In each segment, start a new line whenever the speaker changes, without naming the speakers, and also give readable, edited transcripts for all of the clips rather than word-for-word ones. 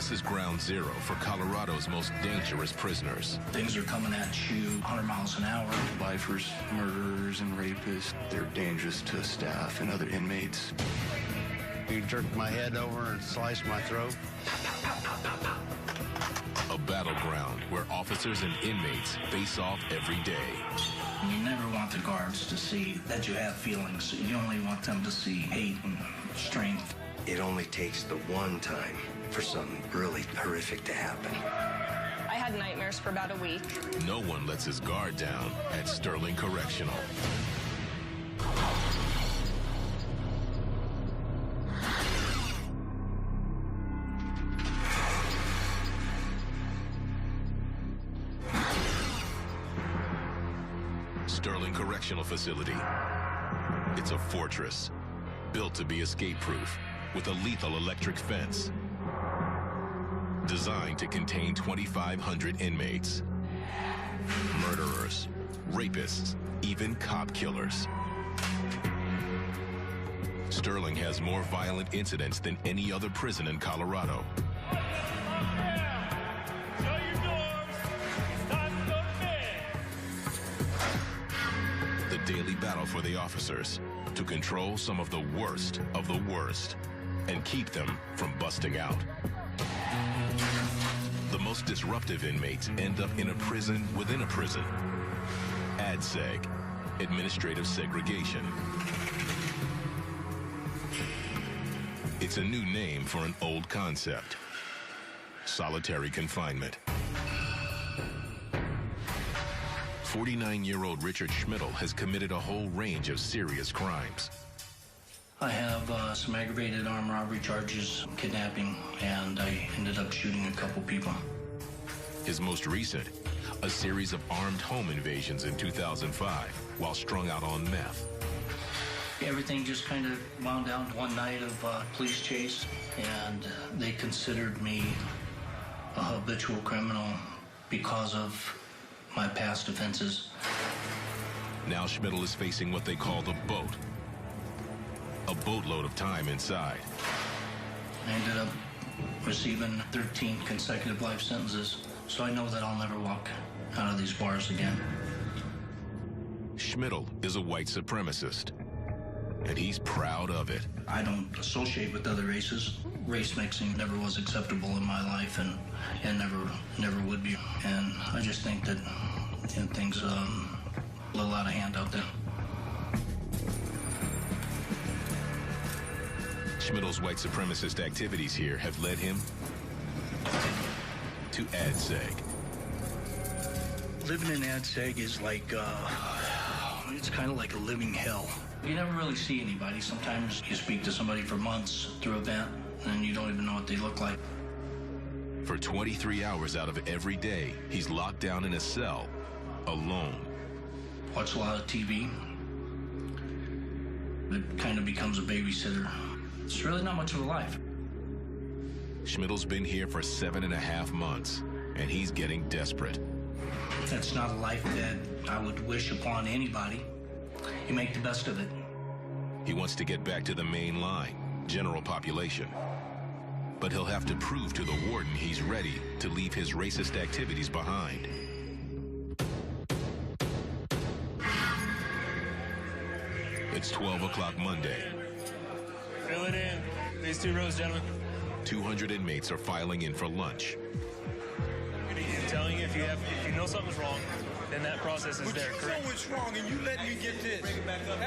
This is ground zero for Colorado's most dangerous prisoners.
Things are coming at you 100 miles an hour.
Lifers, murderers, and rapists, they're dangerous to staff and other inmates.
You jerked my head over and sliced my throat.
A battleground where officers and inmates face off every day.
You never want the guards to see that you have feelings. You only want them to see hate and strength.
It only takes the one time for something really horrific to happen.
I had nightmares for about a week.
No one lets his guard down at Sterling Correctional. Sterling Correctional Facility. It's a fortress built to be escape-proof with a lethal electric fence designed to contain 2,500 inmates, murderers, rapists, even cop killers. Sterling has more violent incidents than any other prison in Colorado. The daily battle for the officers to control some of the worst and keep them from busting out. The most disruptive inmates end up in a prison within a prison. ADSEG, administrative segregation. It's a new name for an old concept: solitary confinement. 49-year-old Richard Schmidl has committed a whole range of serious crimes.
I have some aggravated armed robbery charges, kidnapping, and I ended up shooting a couple people.
His most recent, a series of armed home invasions in 2005 while strung out on meth.
Everything just kind of wound down to one night of police chase, and they considered me a habitual criminal because of my past offenses.
Now Schmidl is facing what they call the boat. A boatload of time inside.
I ended up receiving 13 consecutive life sentences, so I know that I'll never walk out of these bars again.
Schmidl is a white supremacist, and he's proud of it.
I don't associate with other races. Race mixing never was acceptable in my life, and never would be. And I just think that things a little out of hand out there.
Schmidl's white supremacist activities here have led him to ADSEG.
Living in ADSEG is like, it's kind of like a living hell. You never really see anybody. Sometimes you speak to somebody for months through a vent, and you don't even know what they look like.
For 23 hours out of every day, he's locked down in a cell, alone.
Watch a lot of TV. It kind of becomes a babysitter. It's really not much of a life.
Schmidl's been here for 7.5 months, and he's getting desperate.
That's not a life that I would wish upon anybody. You make the best of it.
He wants to get back to the main line, general population. But he'll have to prove to the warden he's ready to leave his racist activities behind. It's 12 o'clock Monday.
Fill it in. These 2 rows, gentlemen.
200 inmates are filing in for lunch.
I'm telling you, if you know something's wrong, then that process is there, correct?
But you know what's wrong, and you let me get this.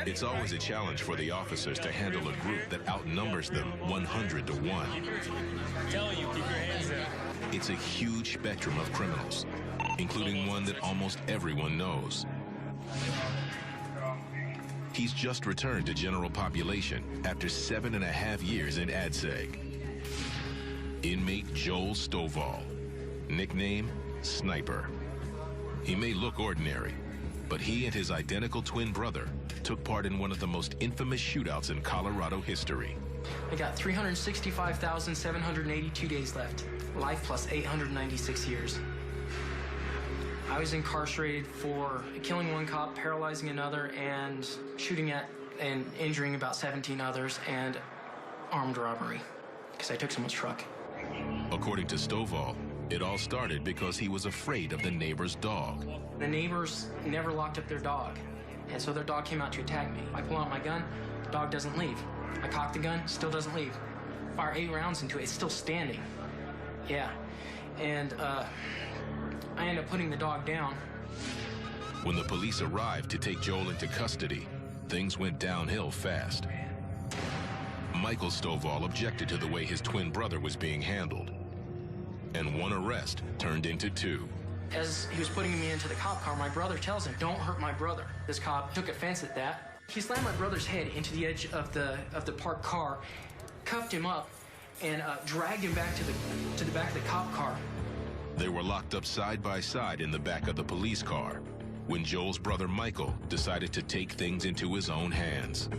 It's always a challenge for the officers to handle a group that outnumbers them 100 to 1.
I'm telling you, keep your hands down.
It's a huge spectrum of criminals, including one that almost everyone knows. He's just returned to general population after 7.5 years in ADSEG. Inmate Joel Stovall, nickname Sniper. He may look ordinary, but he and his identical twin brother took part in one of the most infamous shootouts in Colorado history.
I got 365,782 days left, life plus 896 years. I was incarcerated for killing one cop, paralyzing another, and shooting at and injuring about 17 others, and armed robbery, because I took someone's truck.
According to Stovall, it all started because he was afraid of the neighbor's dog.
The neighbors never locked up their dog, and so their dog came out to attack me. I pull out my gun, the dog doesn't leave. I cock the gun, still doesn't leave. Fire 8 rounds into it, it's still standing. Yeah, and I end up putting the dog down.
When the police arrived to take Joel into custody, things went downhill fast. Michael Stovall objected to the way his twin brother was being handled, and one arrest turned into 2.
As he was putting me into the cop car, my brother tells him, "Don't hurt my brother." This cop took offense at that. He slammed my brother's head into the edge of the parked car, cuffed him up, and dragged him back to the back of the cop car.
They were locked up side by side in the back of the police car when Joel's brother Michael decided to take things into his own hands.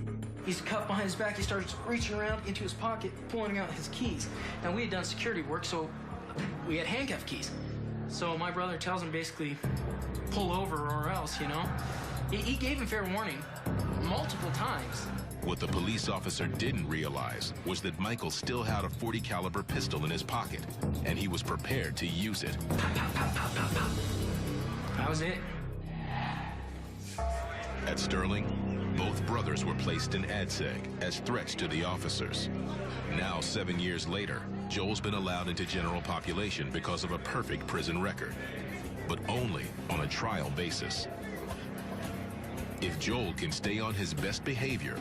He's cuffed behind his back. He starts reaching around into his pocket, pulling out his keys. Now, we had done security work, so we had handcuff keys. So my brother tells him basically, pull over or else, you know. He gave him fair warning multiple times.
What the police officer didn't realize was that Michael still had a .40 caliber pistol in his pocket, and he was prepared to use it.
That was it.
At Sterling, both brothers were placed in ADSEG as threats to the officers. Now, 7 years later, Joel's been allowed into general population because of a perfect prison record, but only on a trial basis. If Joel can stay on his best behavior,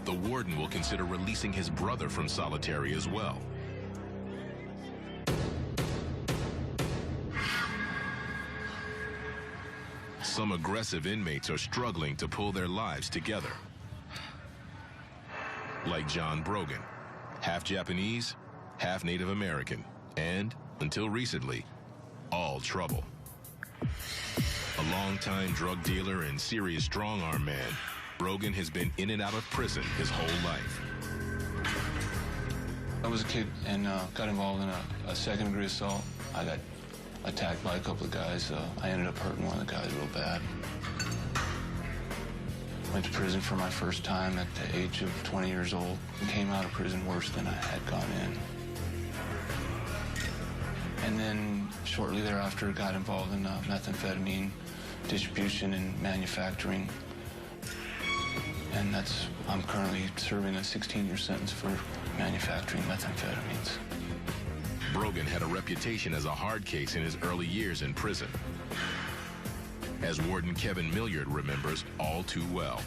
the warden will consider releasing his brother from solitary as well. Some aggressive inmates are struggling to pull their lives together. Like John Brogan, half Japanese, half Native American, and, until recently, all trouble. A longtime drug dealer and serious strong-arm man, Brogan has been in and out of prison his whole life.
I was a kid and got involved in a second-degree assault. I got attacked by a couple of guys. I ended up hurting one of the guys real bad. Went to prison for my first time at the age of 20 years old and came out of prison worse than I had gone in. And then shortly thereafter got involved in methamphetamine distribution and manufacturing. And I'm currently serving a 16-year sentence for manufacturing methamphetamines.
Brogan had a reputation as a hard case in his early years in prison. As Warden Kevin Milliard remembers all too well.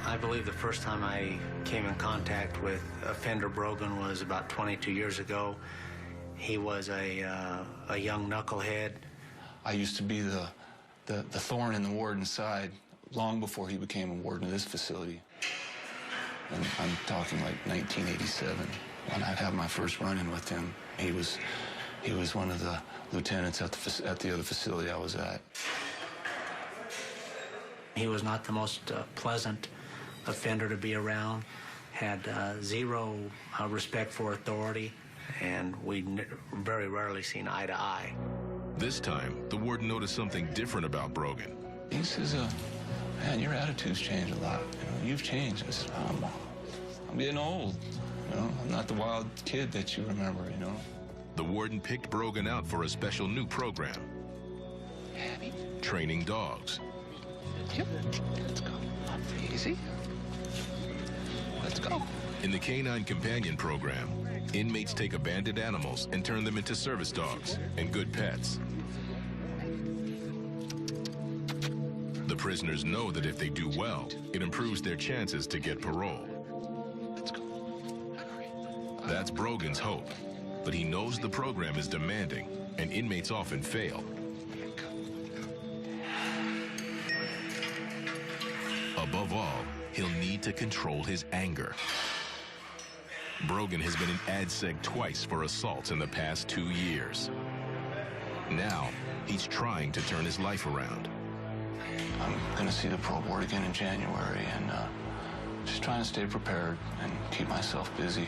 I believe the first time I came in contact with offender Brogan was about 22 years ago. He was a young knucklehead.
I used to be the thorn in the warden's side long before he became a warden of this facility. And I'm talking like 1987. When I had my first run-in with him, he was one of the lieutenants at the other facility I was at.
He was not the most pleasant offender to be around, had zero respect for authority, and we very rarely seen eye to eye.
This time, the warden noticed something different about Brogan.
He says, man, your attitude's changed a lot. You know, you've changed. I said, I'm getting old. You know, I'm not the wild kid that you remember, you know.
The warden picked Brogan out for a special new program. Training dogs.
Yep. Let's go. Easy. Let's go.
In the Canine Companion program, inmates take abandoned animals and turn them into service dogs and good pets. The prisoners know that if they do well, it improves their chances to get parole.
Let's go.
That's Brogan's hope, but he knows the program is demanding and inmates often fail. Above all, he'll need to control his anger. Brogan has been in ADSEG twice for assaults in the past 2 years. Now, he's trying to turn his life around.
I'm going to see the parole board again in January, and just trying to stay prepared and keep myself busy.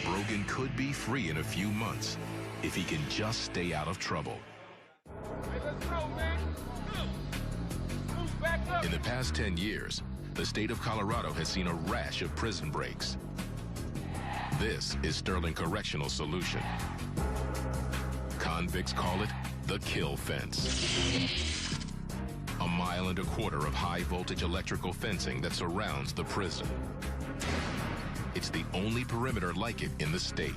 Brogan could be free in a few months if he can just stay out of trouble. In the past 10 years, the state of Colorado has seen a rash of prison breaks. This is Sterling Correctional Solution. Convicts call it the kill fence. A mile and a quarter of high-voltage electrical fencing that surrounds the prison. It's the only perimeter like it in the state.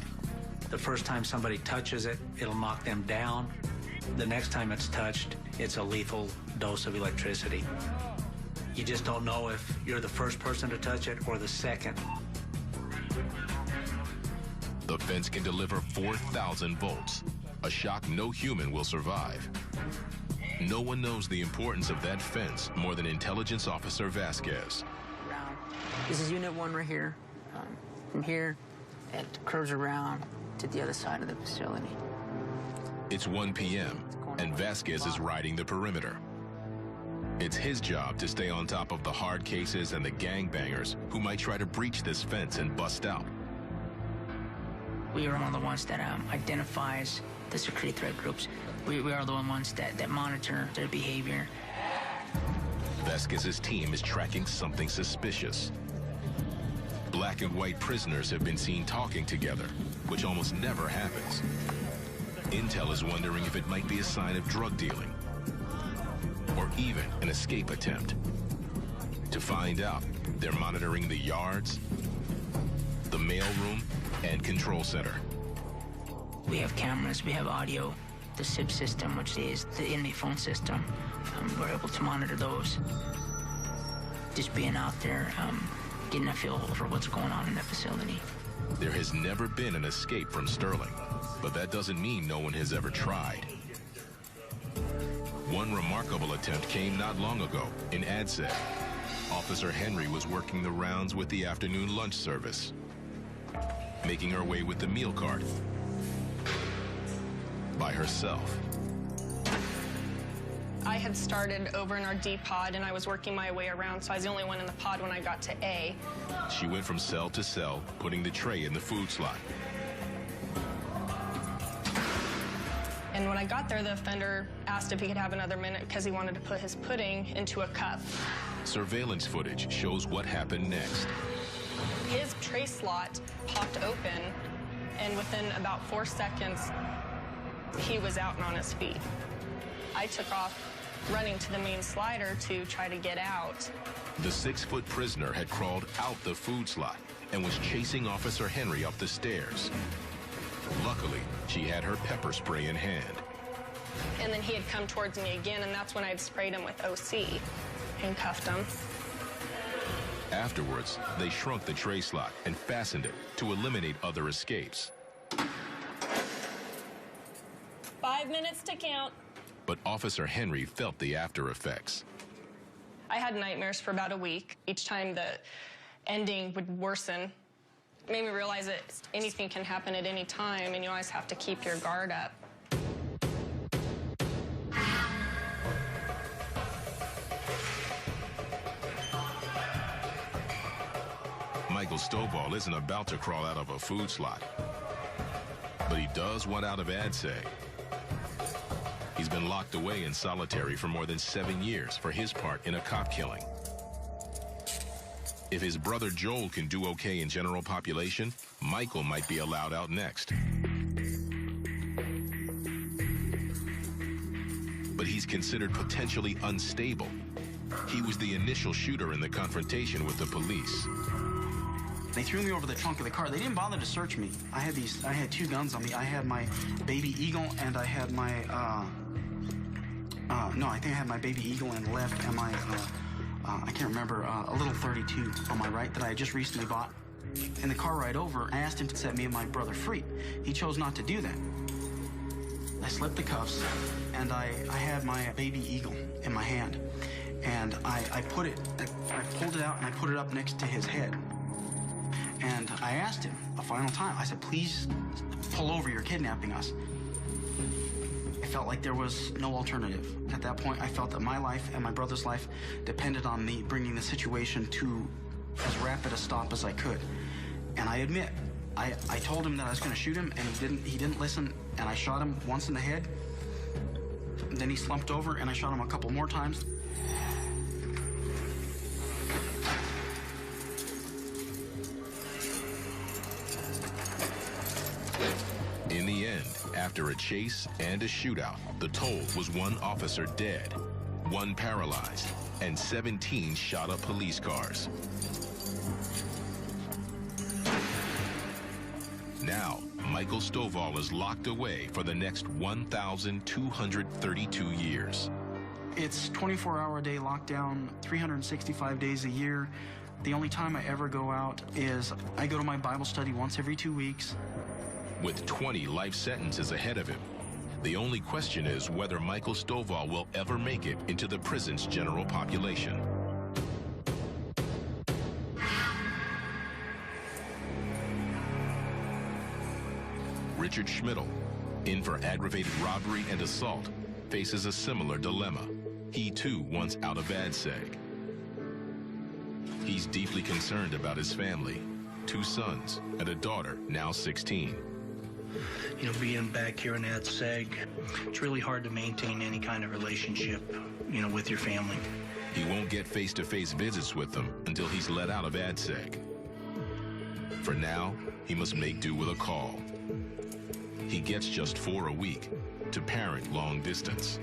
The first time somebody touches it, it'll knock them down. The next time it's touched, it's a lethal dose of electricity. You just don't know if you're the first person to touch it or the second.
The fence can deliver 4,000 volts, a shock no human will survive. No one knows the importance of that fence more than Intelligence Officer Vasquez.
This is Unit 1 right here. From here, it curves around to the other side of the facility.
It's 1 p.m., and Vasquez is riding the perimeter. It's his job to stay on top of the hard cases and the gangbangers who might try to breach this fence and bust out.
We are one of the ones that identifies the security threat groups. We are the ones that monitor their behavior.
Vasquez's team is tracking something suspicious. Black and white prisoners have been seen talking together, which almost never happens. Intel is wondering if it might be a sign of drug dealing, or even an escape attempt. To find out, they're monitoring the yards, the mailroom, and control center.
We have cameras, we have audio, the SIP system, which is the inmate phone system. We're able to monitor those. Just being out there, getting a feel for what's going on in the facility.
There has never been an escape from Sterling, but that doesn't mean no one has ever tried. One remarkable attempt came not long ago in ADSEG. Officer Henry was working the rounds with the afternoon lunch service, making her way with the meal cart by herself.
I had started over in our D pod, and I was working my way around, so I was the only one in the pod when I got to A.
She went from cell to cell, putting the tray in the food slot.
And when I got there, the offender asked if he could have another minute because he wanted to put his pudding into a cup.
Surveillance footage shows what happened next.
His tray slot popped open, and within about 4 seconds, he was out and on his feet. I took off running to the main slider to try to get out.
The 6-foot prisoner had crawled out the food slot and was chasing Officer Henry up the stairs. Luckily, she had her pepper spray in hand.
And then he had come towards me again, and that's when I had sprayed him with OC and cuffed him.
Afterwards, they shrunk the tray slot and fastened it to eliminate other escapes.
5 minutes to count.
But Officer Henry felt the after effects.
I had nightmares for about a week. Each time the ending would worsen. It made me realize that anything can happen at any time, and you always have to keep your guard up.
Michael Stovall isn't about to crawl out of a food slot, but he does want out of ADSEG. He's been locked away in solitary for more than 7 years for his part in a cop killing. If his brother Joel can do okay in general population, Michael might be allowed out next. But he's considered potentially unstable. He was the initial shooter in the confrontation with the police.
They threw me over the trunk of the car. They didn't bother to search me. I had 2 guns on me. I had my Baby Eagle, and I had my, no, I think I had my Baby Eagle in the left, and my, I can't remember, a little 32 on my right that I had just recently bought. In the car ride over, I asked him to set me and my brother free. He chose not to do that. I slipped the cuffs, and I had my Baby Eagle in my hand. And I pulled it out, and I put it up next to his head. And I asked him a final time, I said, please pull over, you're kidnapping us. I felt like there was no alternative. At that point, I felt that my life and my brother's life depended on me bringing the situation to as rapid a stop as I could. And I admit, I told him that I was going to shoot him, and he didn't listen, and I shot him once in the head. Then he slumped over, and I shot him a couple more times.
After a chase and a shootout, the toll was 1 officer dead, 1 paralyzed, and 17 shot-up police cars. Now, Michael Stovall is locked away for the next 1,232 years.
It's 24-hour-a-day lockdown, 365 days a year. The only time I ever go out is I go to my Bible study once every 2 weeks.
With 20 life sentences ahead of him, the only question is whether Michael Stovall will ever make it into the prison's general population. Richard Schmidl, in for aggravated robbery and assault, faces a similar dilemma. He too wants out of ADSEG. He's deeply concerned about his family, 2 sons and a daughter, now 16.
You know, being back here in ADSEG, it's really hard to maintain any kind of relationship, you know, with your family.
He won't get face-to-face visits with them until he's let out of ADSEG. For now, he must make do with a call. He gets just 4 a week to parent long distance.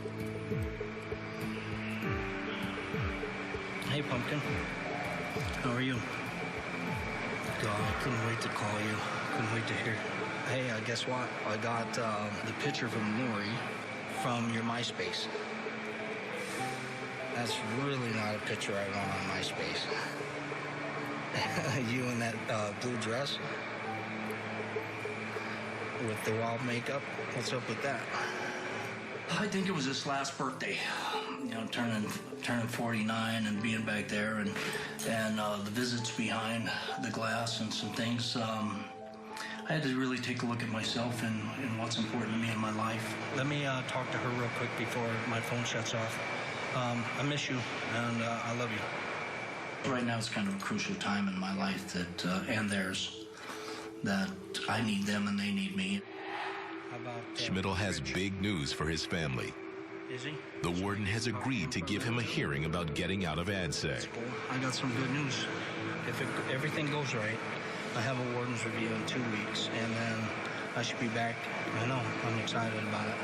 Hey, Pumpkin. How are you? God, I couldn't wait to call you. Couldn't wait to hear. Hey, guess what? I got the picture from Lori from your MySpace. That's really not a picture I want on MySpace. You in that blue dress with the wild makeup. What's up with that? I think it was this last birthday. You know, turning 49 and being back there, and the visits behind the glass and some things. I had to really take a look at myself and what's important to me in my life. Let me talk to her real quick before my phone shuts off. I miss you, and I love you. Right now, it's kind of a crucial time in my life that, and theirs, that I need them and they need me. How about,
Schmidl has big news for his family.
Is he?
The warden has agreed to give him a hearing about getting out of ADSEG.
Cool. I got some good news. If everything goes right, I have a warden's review in 2 weeks, and then I should be back. I know, I'm excited about it.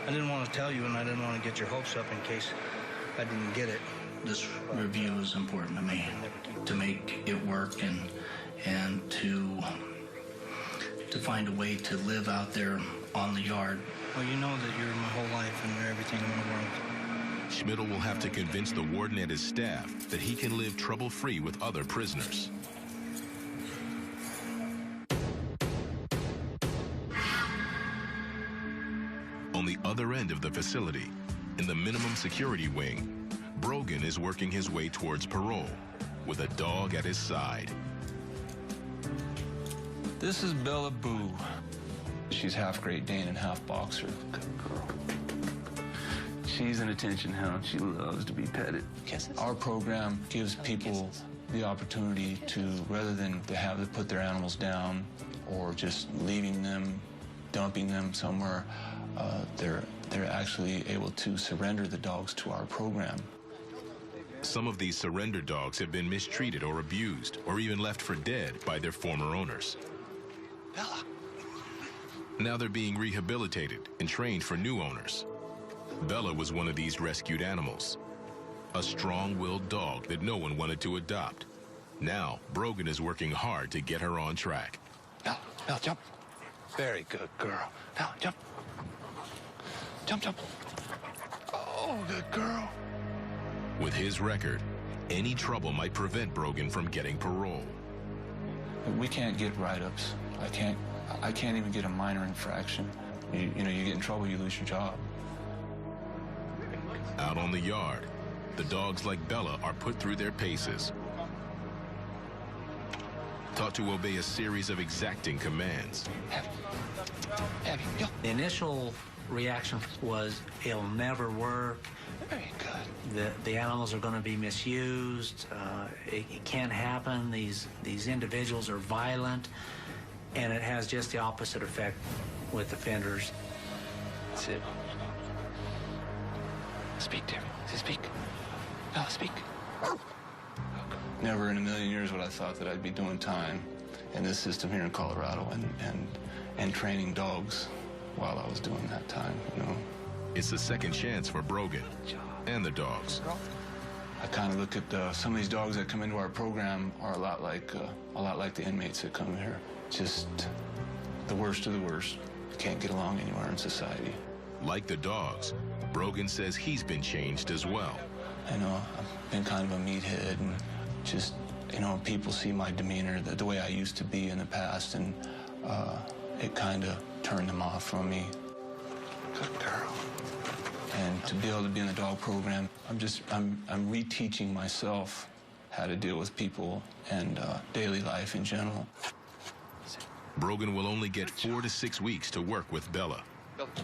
I didn't want to tell you, and I didn't want to get your hopes up in case I didn't get it. This review is important to me, to make it work and to find a way to live out there on the yard. Well, you know that you're my whole life and you're everything in the world.
Schmidl will have to convince the warden and his staff that he can live trouble-free with other prisoners. On the other end of the facility, in the minimum security wing, Brogan is working his way towards parole with a dog at his side.
This is Bella Boo. She's half Great Dane and half boxer. Good girl. She's an attention hound. She loves to be petted. Kisses. Our program gives people the opportunity to, rather than to have to put their animals down or just leaving them, dumping them somewhere, they're actually able to surrender the dogs to our program.
Some of these surrender dogs have been mistreated or abused, or even left for dead by their former owners.
Bella.
Now they're being rehabilitated and trained for new owners. Bella was one of these rescued animals, a strong-willed dog that no one wanted to adopt. Now, Brogan is working hard to get her on track.
Bella, Bella, jump. Very good girl. Bella, jump. Jump, jump. Oh, good girl.
With his record, any trouble might prevent Brogan from getting parole.
We can't get write-ups. I can't even get a minor infraction. You know, you get in trouble, you lose your job.
Out on the yard, the dogs like Bella are put through their paces, taught to obey a series of exacting commands.
The initial reaction was, it'll never work.
Very good.
The animals are going to be misused. It can't happen. These individuals are violent, and it has just the opposite effect with offenders.
That's it. Speak, dear. Speak. Bella, speak. Never in a million years would I thought that I'd be doing time in this system here in Colorado and training dogs while I was doing that time, you know.
It's a second chance for Brogan and the dogs.
I kind of look at some of these dogs that come into our program are a lot like the inmates that come here. Just the worst of the worst. Can't get along anywhere in society.
Like the dogs, Brogan says he's been changed as well.
I know I've been kind of a meathead, and just, you know, people see my demeanor the way I used to be in the past, and it kind of turned them off from me. Good girl. And to be able to be in the dog program, I'm reteaching myself how to deal with people and daily life in general.
Brogan will only get 4 to 6 weeks to work with Bella.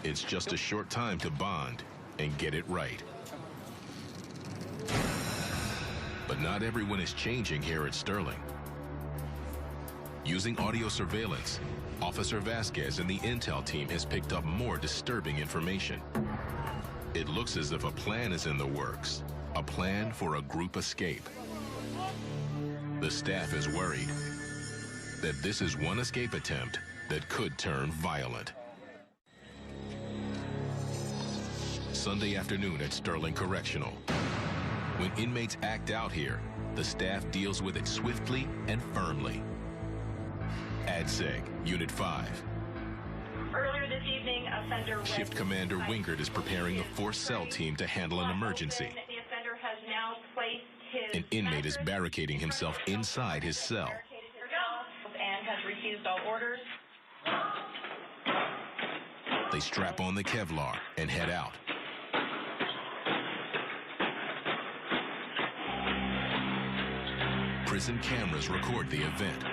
It's just a short time to bond and get it right. But not everyone is changing here at Sterling. Using audio surveillance, Officer Vasquez and the intel team has picked up more disturbing information. It looks as if a plan is in the works, a plan for a group escape. The staff is worried that this is one escape attempt that could turn violent. Sunday afternoon at Sterling Correctional. When inmates act out here, the staff deals with it swiftly and firmly. ADSEG, Unit 5.
Earlier this evening, offender
Shift Commander Wingert is preparing the 4th cell team to handle an emergency.
The offender has now placed his
An inmate is barricading himself inside his cell.
And has refused all orders.
They strap on the Kevlar and head out. Prison cameras record the event.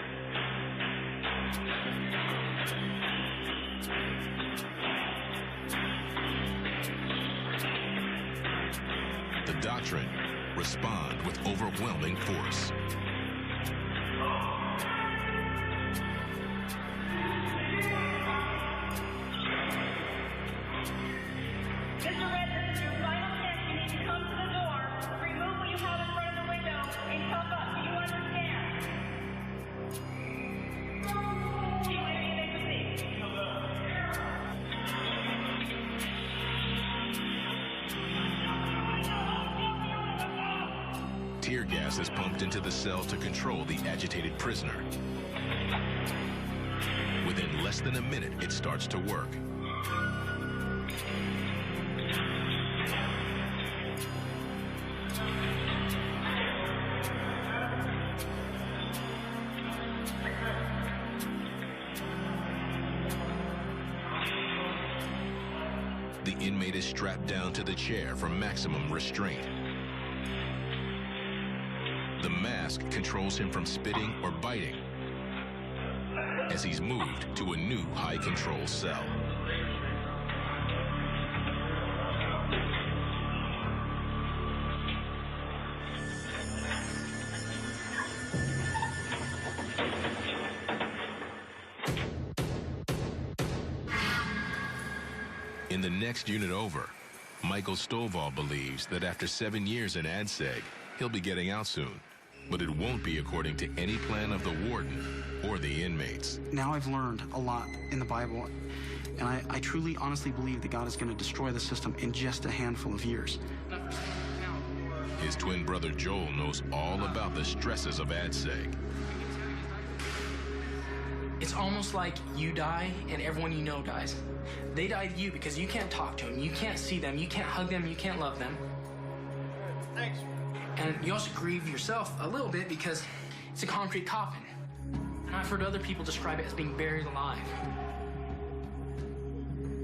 The doctrine respond with overwhelming force.
Mr. Red, this is your final chance. You need to come to the door. Remove what you have in front of the window and come up. Do you understand? Do you hear anything with me?
Tear gas is pumped into the cell to control the agitated prisoner. Within less than a minute, it starts to work. The inmate is strapped down to the chair for maximum restraint. The mask controls him from spitting or biting as he's moved to a new high-control cell. In the next unit over, Michael Stovall believes that after 7 years in ADSEG, he'll be getting out soon. But it won't be according to any plan of the warden or the inmates.
Now I've learned a lot in the Bible, and I truly, honestly believe that God is going to destroy the system in just a handful of years.
His twin brother Joel knows all about the stresses of ADSEG.
It's almost like you die and everyone you know dies. They die to you because you can't talk to them, you can't see them, you can't hug them, you can't love them.
Thanks.
And you also grieve yourself a little bit because it's a concrete coffin. And I've heard other people describe it as being buried alive.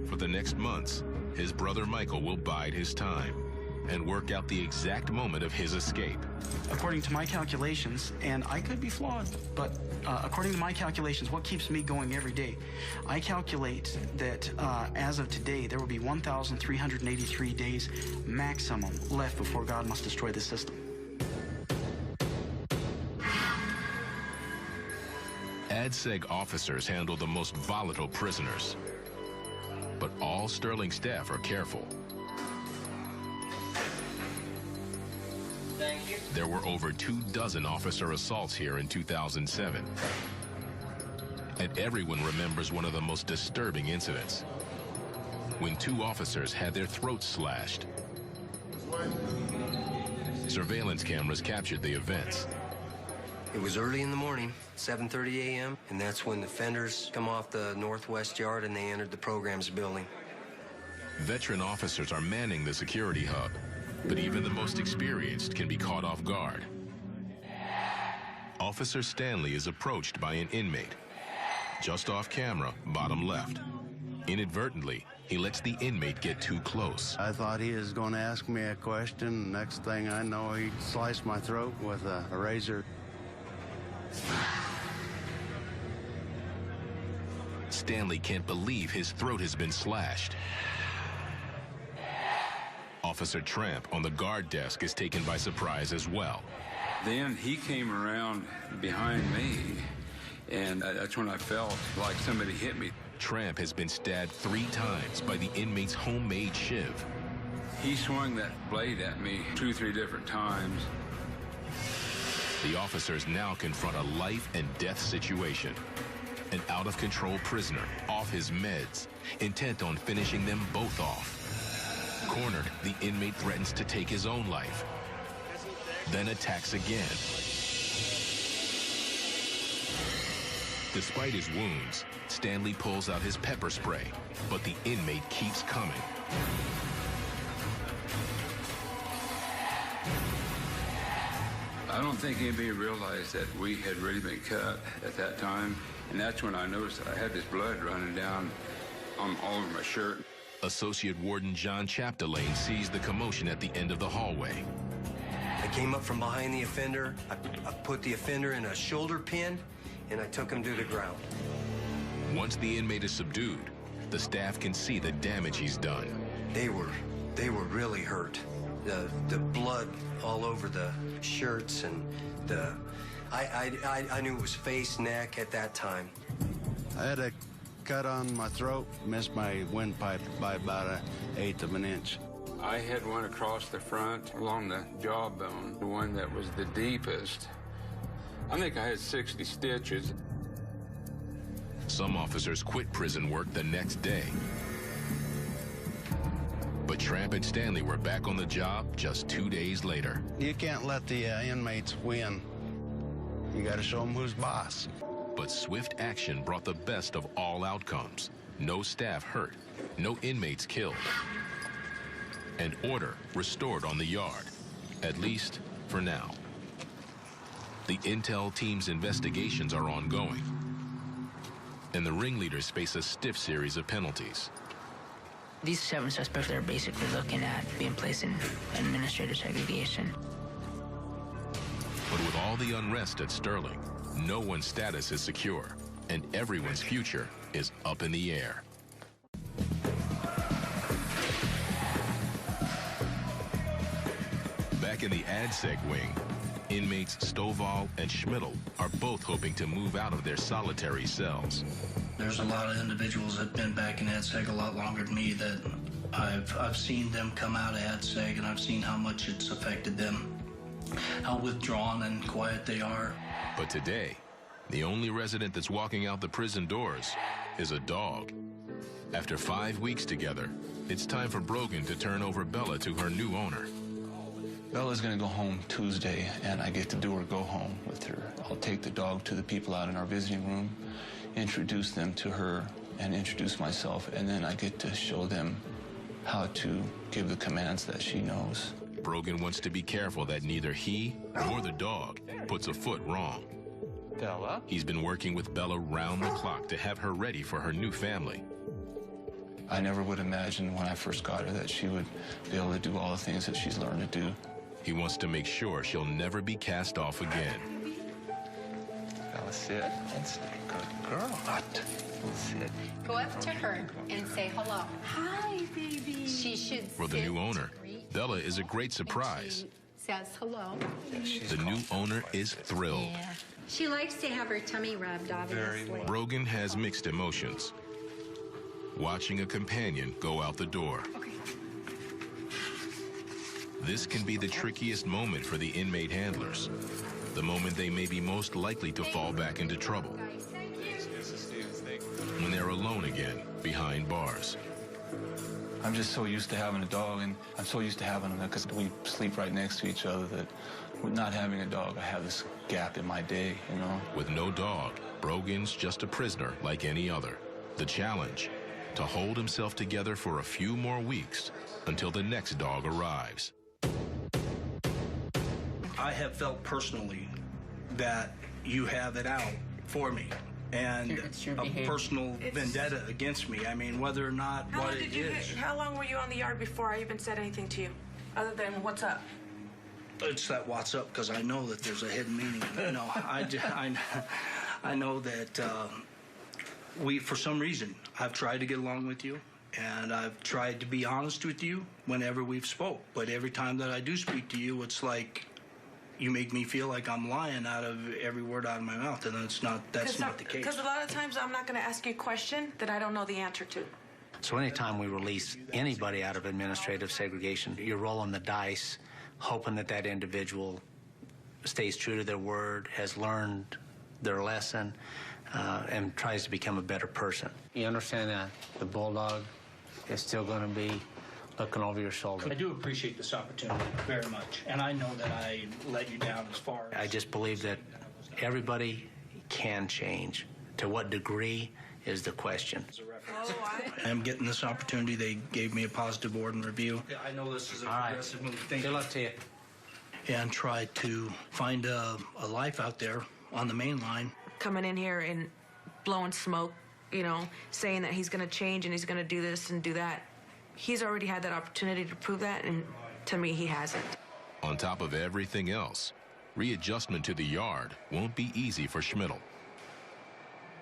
For the next months, his brother Michael will bide his time and work out the exact moment of his escape.
According to my calculations, and I could be flawed, but according to my calculations, what keeps me going every day, I calculate that as of today, there will be 1,383 days maximum left before God must destroy the system.
ADSEG officers handle the most volatile prisoners, but all Sterling staff are careful. There were over 24 officer assaults here in 2007. And everyone remembers one of the most disturbing incidents. when 2 officers had their throats slashed. Surveillance cameras captured the events.
It was early in the morning, 7:30 a.m., and that's when the fenders come off the northwest yard and they entered the programs building.
Veteran officers are manning the security hub, but even the most experienced can be caught off guard. Officer Stanley is approached by an inmate. Just off camera, bottom left. Inadvertently, he lets the inmate get too close.
I thought he was going to ask me a question. Next thing I know, he sliced my throat with a razor.
Stanley can't believe his throat has been slashed. Officer Tramp on the guard desk is taken by surprise as well.
Then he came around behind me, and that's when I felt like somebody hit me.
Tramp has been stabbed 3 times by the inmate's homemade shiv.
He swung that blade at me 2 or 3 different times.
The officers now confront a life and death situation. An out-of-control prisoner, off his meds, intent on finishing them both off. Cornered, the inmate threatens to take his own life, then attacks again. Despite his wounds, Stanley pulls out his pepper spray, but the inmate keeps coming.
I don't think anybody realized that we had really been cut at that time, and that's when I noticed that I had this blood running down all over my shirt.
Associate Warden John Chapdelaine sees the commotion at the end of the hallway.
I came up from behind the offender. I put the offender in a shoulder pin, and I took him to the ground.
Once the inmate is subdued, the staff can see the damage he's done.
They were really hurt. The blood all over the shirts and I knew it was face, neck at that time.
I had a cut on my throat, missed my windpipe by about 1/8 of an inch.
I had one across the front along the jawbone, the one that was the deepest. I think I had 60 stitches.
Some officers quit prison work the next day. But Tramp and Stanley were back on the job just 2 days later.
You can't let the inmates win. You got to show them who's boss.
But swift action brought the best of all outcomes. No staff hurt, no inmates killed, and order restored on the yard, at least for now. The intel team's investigations are ongoing, and the ringleaders face a stiff series of penalties.
These 7 suspects are basically looking at being placed in administrative segregation.
But with all the unrest at Sterling, no one's status is secure, and everyone's future is up in the air. Back in the ADSEG wing, inmates Stovall and Schmidl are both hoping to move out of their solitary cells.
There's a lot of individuals that have been back in ADSEG a lot longer than me that I've seen them come out of ADSEG, and I've seen how much it's affected them, how withdrawn and quiet they are.
But today, the only resident that's walking out the prison doors is a dog. After 5 weeks together, it's time for Brogan to turn over Bella to her new owner.
Bella's gonna go home Tuesday, and I get to do her go home with her. I'll take the dog to the people out in our visiting room, introduce them to her, and introduce myself, and then I get to show them how to give the commands that she knows.
Brogan wants to be careful that neither he nor the dog puts a foot wrong.
Bella?
He's been working with Bella round the clock to have her ready for her new family.
I never would imagine when I first got her that she would be able to do all the things that she's learned to do.
He wants to make sure she'll never be cast off again.
Bella, sit and stay. Good girl. Sit.
Go up to her and say hello. Hi, baby. She should
For the new owner, Bella is a great surprise.
Says hello.
The new owner is thrilled.
Yeah. She likes to have her tummy rubbed, obviously.
Brogan has mixed emotions. Watching a companion go out the door. This can be the trickiest moment for the inmate handlers. The moment they may be most likely to fall back into trouble. When they're alone again, behind bars.
I'm just so used to having a dog, and I'm so used to having him because we sleep right next to each other that with not having a dog, I have this gap in my day, you know?
With no dog, Brogan's just a prisoner like any other. The challenge, to hold himself together for a few more weeks until the next dog arrives.
I have felt personally that you have it out for me. And a personal vendetta against me. I mean, whether or not what it is.
How long were you on the yard before I even said anything to you, other than what's up?
It's that what's up, because I know that there's a hidden meaning. No, I know that for some reason, I've tried to get along with you, and I've tried to be honest with you whenever we've spoke. But every time that I do speak to you, it's like you make me feel like I'm lying out of every word out of my mouth, and that's not the case.
Because a lot of times I'm not going to ask you a question that I don't know the answer to.
So anytime we release anybody out of administrative segregation, you're rolling the dice, hoping that that individual stays true to their word, has learned their lesson, and tries to become a better person. You understand that the bulldog is still going to be looking over your shoulder.
I do appreciate this opportunity very much, and I know that I let you down as far as...
I just believe that everybody can change. To what degree is the question.
I am getting this opportunity. They gave me a positive board and review. Yeah, I know this is a progressive move.
Good luck to you.
And try to find a life out there on the main line.
Coming in here and blowing smoke, you know, saying that he's going to change and he's going to do this and do that. He's already had that opportunity to prove that, and to me, he hasn't.
On top of everything else, readjustment to the yard won't be easy for Schmidl.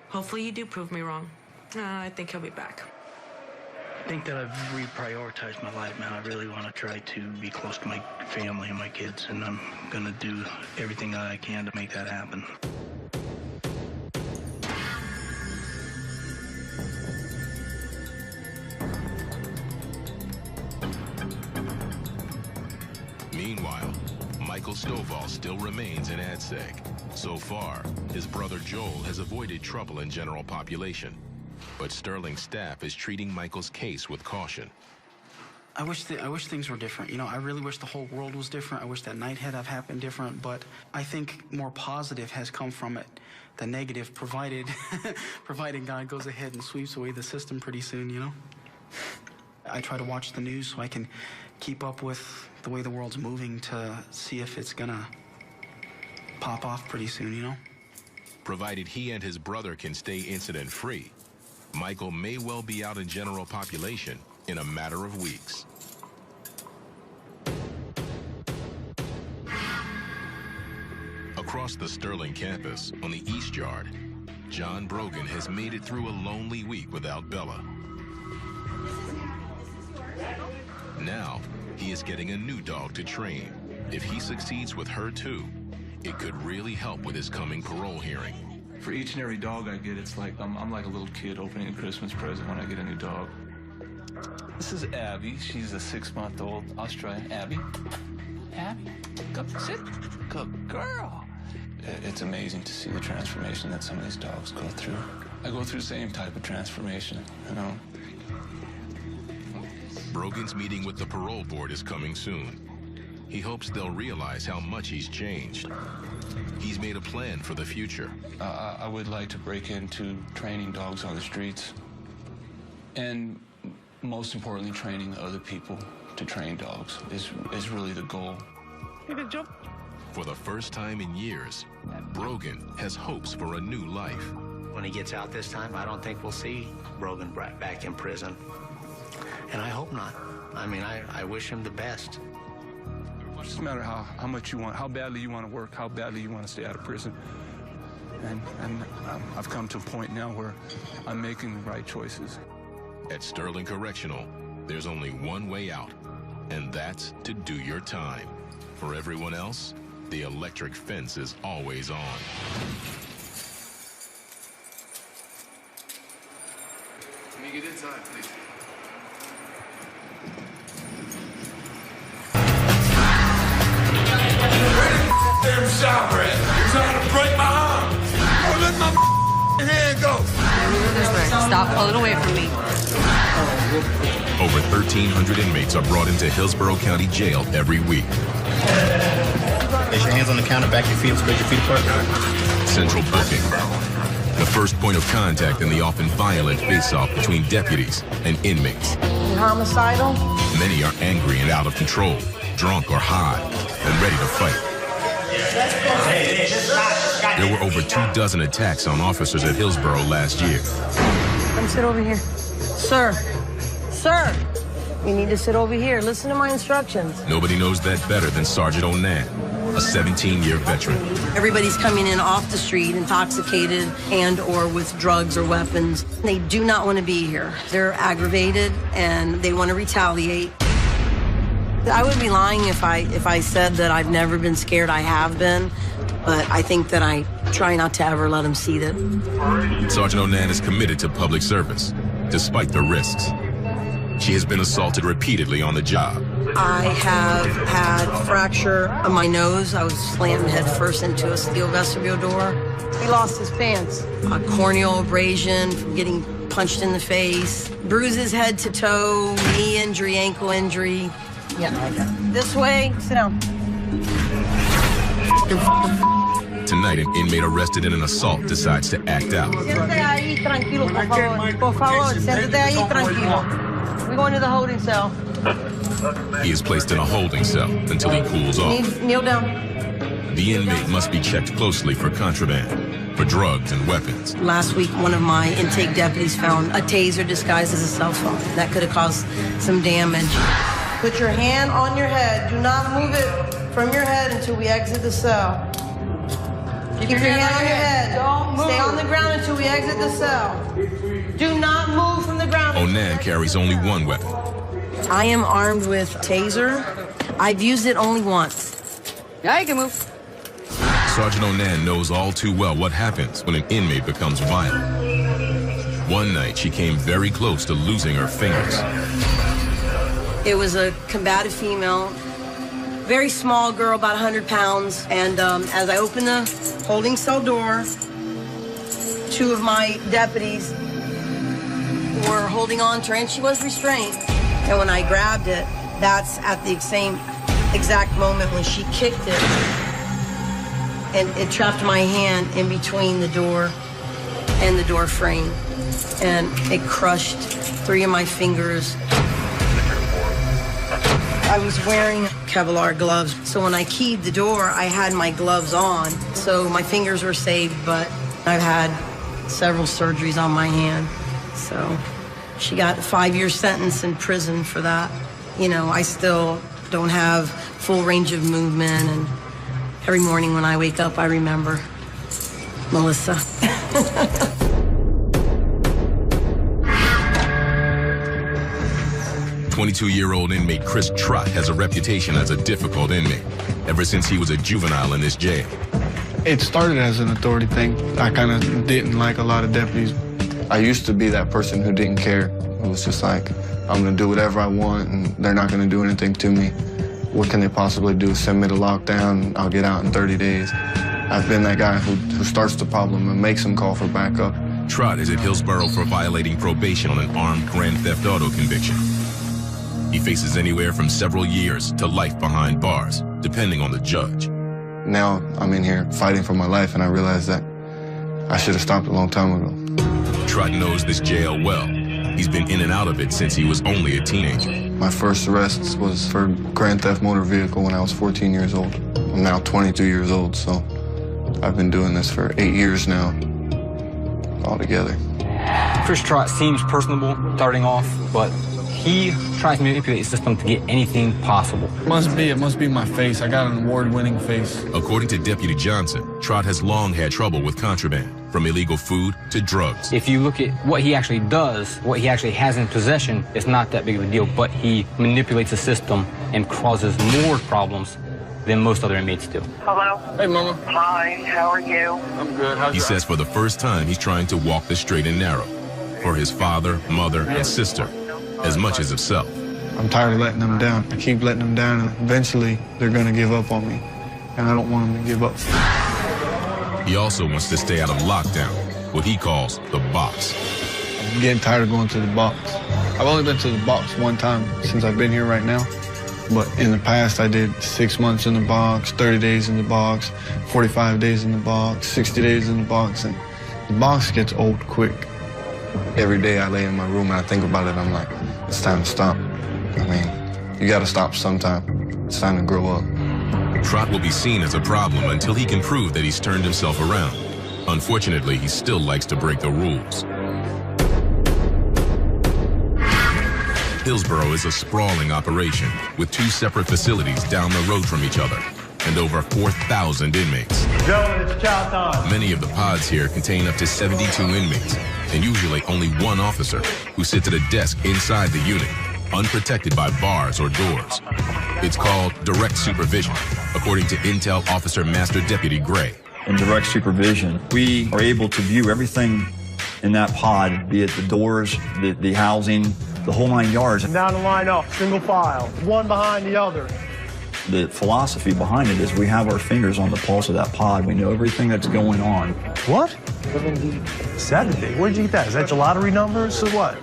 Hopefully you do prove me wrong. I think he'll be back.
I think that I've reprioritized my life, man. I really want to try to be close to my family and my kids, and I'm going to do everything that I can to make that happen.
Meanwhile, Michael Stovall still remains in ADSEG. So far, his brother Joel has avoided trouble in general population. But Sterling's staff is treating Michael's case with caution.
I wish things were different. You know, I really wish the whole world was different. I wish that night had have happened different. But I think more positive has come from it than negative, provided God goes ahead and sweeps away the system pretty soon, you know? I try to watch the news so I can keep up with the way the world's moving to see if it's gonna pop off pretty soon, you know?
Provided he and his brother can stay incident-free, Michael may well be out in general population in a matter of weeks. Across the Sterling campus on the East Yard, John Brogan has made it through a lonely week without Bella. Now, he is getting a new dog to train. If he succeeds with her too, it could really help with his coming parole hearing.
For each and every dog I get, it's like I'm like a little kid opening a Christmas present when I get a new dog. This is Abby. She's a 6-month-old Australian. Abby? Abby? Come sit. Good girl. It's amazing to see the transformation that some of these dogs go through. I go through the same type of transformation, you know?
Brogan's meeting with the parole board is coming soon. He hopes they'll realize how much he's changed. He's made a plan for the future.
I would like to break into training dogs on the streets. And most importantly, training other people to train dogs is really the goal.
Good job. For the first time in years, Brogan has hopes for a new life.
When he gets out this time, I don't think we'll see Brogan back in prison. And I hope not. I mean, I wish him the best.
It doesn't matter how much you want, how badly you want to work, how badly you want to stay out of prison. And I've come to a point now where I'm making the right choices.
At Sterling Correctional, there's only one way out, and that's to do your time. For everyone else, the electric fence is always on.
Let me get inside, please.
Damn shop, Brad. You're trying to break my arm. Oh, let my hand go.
Stop pulling away from me.
Over 1,300 inmates are brought into Hillsborough County Jail every week.
Place your hands on the counter, back your feet, spread your feet apart.
Central booking. The first point of contact in the often violent face-off between deputies and inmates.
Homicidal?
Many are angry and out of control, drunk or high, and ready to fight. There were over 24 attacks on officers at Hillsborough last year.
Come sit over here. Sir. Sir. You need to sit over here. Listen to my instructions.
Nobody knows that better than Sergeant Onan, a 17-year veteran.
Everybody's coming in off the street intoxicated and or with drugs or weapons. They do not want to be here. They're aggravated and they want to retaliate. I would be lying if I said that I've never been scared. I have been, but I think that I try not to ever let them see that.
Sergeant Onan is committed to public service, despite the risks. She has been assaulted repeatedly on the job.
I have had fracture on my nose. I was slammed head first into a steel vestibule door. He lost his pants. A corneal abrasion from getting punched in the face. Bruises head to toe, knee injury, ankle injury. Yeah, this way, sit down.
Tonight, an inmate arrested in an assault decides to act out.
Siéntate ahí, tranquilo, por favor. Por favor, siéntate ahí, tranquilo. We're going to the holding cell.
He is placed in a holding cell until he cools off.
Kneel down.
The inmate must be checked closely for contraband, for drugs and weapons.
Last week, one of my intake deputies found a taser disguised as a cell phone. That could have caused some damage. Put your hand on your head. Do not move it from your head until we exit the cell. Keep your hand on your head. Don't move. Stay on the ground until we exit the cell. Do not move from the ground.
Onan carries only one weapon.
I am armed with taser. I've used it only once. Yeah, you can move.
Sergeant Onan knows all too well what happens when an inmate becomes violent. One night, she came very close to losing her fingers.
It was a combative female, very small girl, about 100 pounds. And as I opened the holding cell door, two of my deputies were holding on to her, and she was restrained. And when I grabbed it, that's at the same exact moment when she kicked it. And it trapped my hand in between the door and the door frame. And it crushed 3 of my fingers. I was wearing Kevlar gloves, so when I keyed the door, I had my gloves on. So my fingers were saved, but I've had several surgeries on my hand. So she got a 5-year sentence in prison for that. You know, I still don't have full range of movement, and every morning when I wake up, I remember Melissa.
22-year-old inmate Chris Trott has a reputation as a difficult inmate ever since he was a juvenile in this jail.
It started as an authority thing. I kind of didn't like a lot of deputies. I used to be that person who didn't care. It was just like, I'm going to do whatever I want, and they're not going to do anything to me. What can they possibly do? Send me to lockdown, I'll get out in 30 days. I've been that guy who starts the problem and makes them call for backup.
Trott is at Hillsborough for violating probation on an armed grand theft auto conviction. He faces anywhere from several years to life behind bars, depending on the judge.
Now I'm in here fighting for my life, and I realize that I should have stopped a long time ago.
Trott knows this jail well. He's been in and out of it since he was only a teenager.
My first arrest was for grand theft motor vehicle when I was 14 years old. I'm now 22 years old, so I've been doing this for 8 years now, altogether.
Chris Trott seems personable starting off, but he tries to manipulate the system to get anything possible.
It must be my face. I got an award-winning face.
According to Deputy Johnson, Trott has long had trouble with contraband, from illegal food to drugs.
If you look at what he actually does, what he actually has in possession, it's not that big of a deal, but he manipulates the system and causes more problems than most other inmates do.
Hello?
Hey, Mama.
Hi, how are you?
I'm good.
He says for the first time, he's trying to walk the straight and narrow for his father, mother, and sister, as much as himself.
I'm tired of letting them down. I keep letting them down, and eventually they're going to give up on me, and I don't want them to give up.
He also wants to stay out of lockdown, what he calls the box.
I'm getting tired of going to the box. I've only been to the box one time since I've been here right now. But in the past, I did 6 months in the box, 30 days in the box, 45 days in the box, 60 days in the box, and the box gets old quick. Every day I lay in my room and I think about it, I'm like, it's time to stop. I mean, you gotta stop sometime. It's time to grow up.
Trot will be seen as a problem until he can prove that he's turned himself around. Unfortunately, he still likes to break the rules. Hillsborough is a sprawling operation with 2 separate facilities down the road from each other and over 4,000 inmates.
Gentlemen, it's chow time.
Many of the pods here contain up to 72 inmates and usually only one officer who sits at a desk inside the unit, unprotected by bars or doors. It's called direct supervision, according to Intel Officer Master Deputy Gray.
In direct supervision, we are able to view everything in that pod, be it the doors, the housing, the whole 9 yards.
Down the line up, single file, one behind the other.
The philosophy behind it is we have our fingers on the pulse of that pod. We know everything that's going on.
What? 70? Where'd you get that? Is that your lottery numbers or what?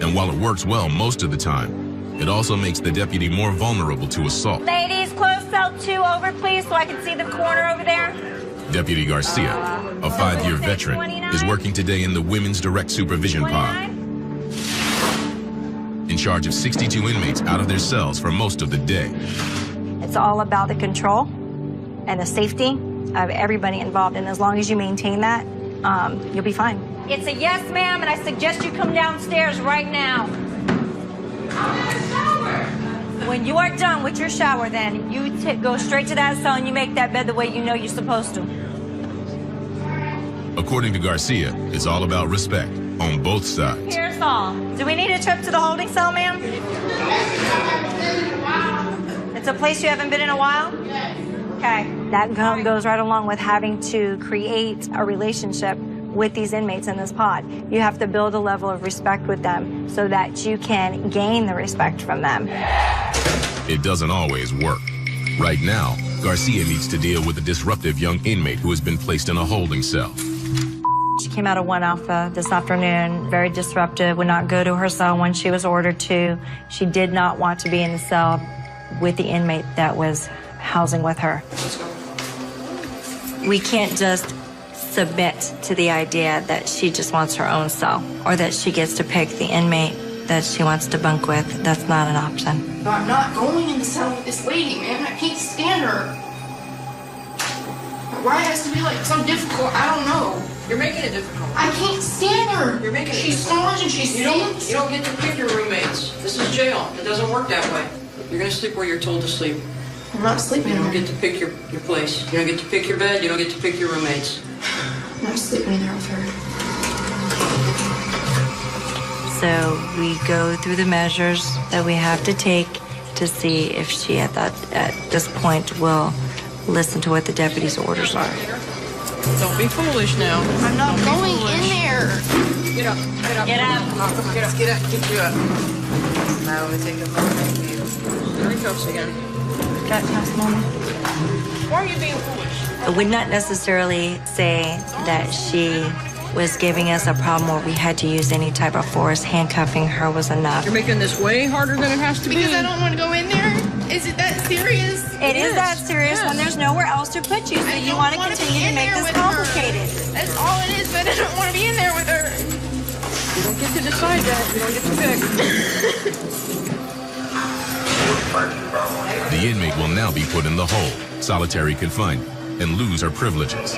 And while it works well most of the time, it also makes the deputy more vulnerable to assault.
Ladies, close cell 2 over, please, so I can see the corner over there.
Deputy Garcia, a 5-year veteran, is working today in the Women's Direct Supervision Pod. In charge of 62 inmates out of their cells for most of the day.
It's all about the control and the safety of everybody involved, and as long as you maintain that, you'll be fine.
It's a yes, ma'am, and I suggest you come downstairs right now. When you are done with your shower, then you go straight to that cell and you make that bed the way you know you're supposed to.
According to Garcia, it's all about respect on both sides.
Here's all. Do we need a trip to the holding cell, ma'am? It's a place you haven't been in a while? Okay.
That goes right along with having to create a relationship with these inmates in this pod. You have to build a level of respect with them so that you can gain the respect from them.
It doesn't always work. Right now, Garcia needs to deal with a disruptive young inmate who has been placed in a holding cell.
She came out of 1 Alpha this afternoon, very disruptive, would not go to her cell when she was ordered to. She did not want to be in the cell with the inmate that was housing with her. We can't just submit to the idea that she just wants her own cell or that she gets to pick the inmate that she wants to bunk with. That's not an option.
I'm not going in the cell with this lady, man. I can't stand her. Why it has to be like so difficult, I don't know.
You're making it difficult.
I can't stand her.
You're making it.
She snores and she sings.
You don't get to pick your roommates. This is jail. It doesn't work that way. You're gonna sleep where you're told to sleep.
I'm not sleeping.
You don't get to pick your place. You don't get to pick your bed. You don't get to pick your roommates.
I'm not sleeping in there with her.
So we go through the measures that we have to take to see if she at this point will listen to what the deputy's orders are.
Don't be foolish now.
I'm not going in there.
Get up. Get up.
Get up.
Get up. Get up. Get you up. Now we take a moment. Handcuffs again.
Got cuffs, Mama?
Why are you being foolish?
I would not necessarily say that she was giving us a problem where we had to use any type of force. Handcuffing her was enough.
You're making this way harder than it has to be.
Because I don't want to go in there? Is it that serious?
It is that serious when there's nowhere else to put you, so you want to continue to make this complicated.
That's all it is, but I don't want to be in there with her.
You don't get to decide that. You don't get to pick.
The inmate will now be put in the hole, solitary confinement, and lose her privileges.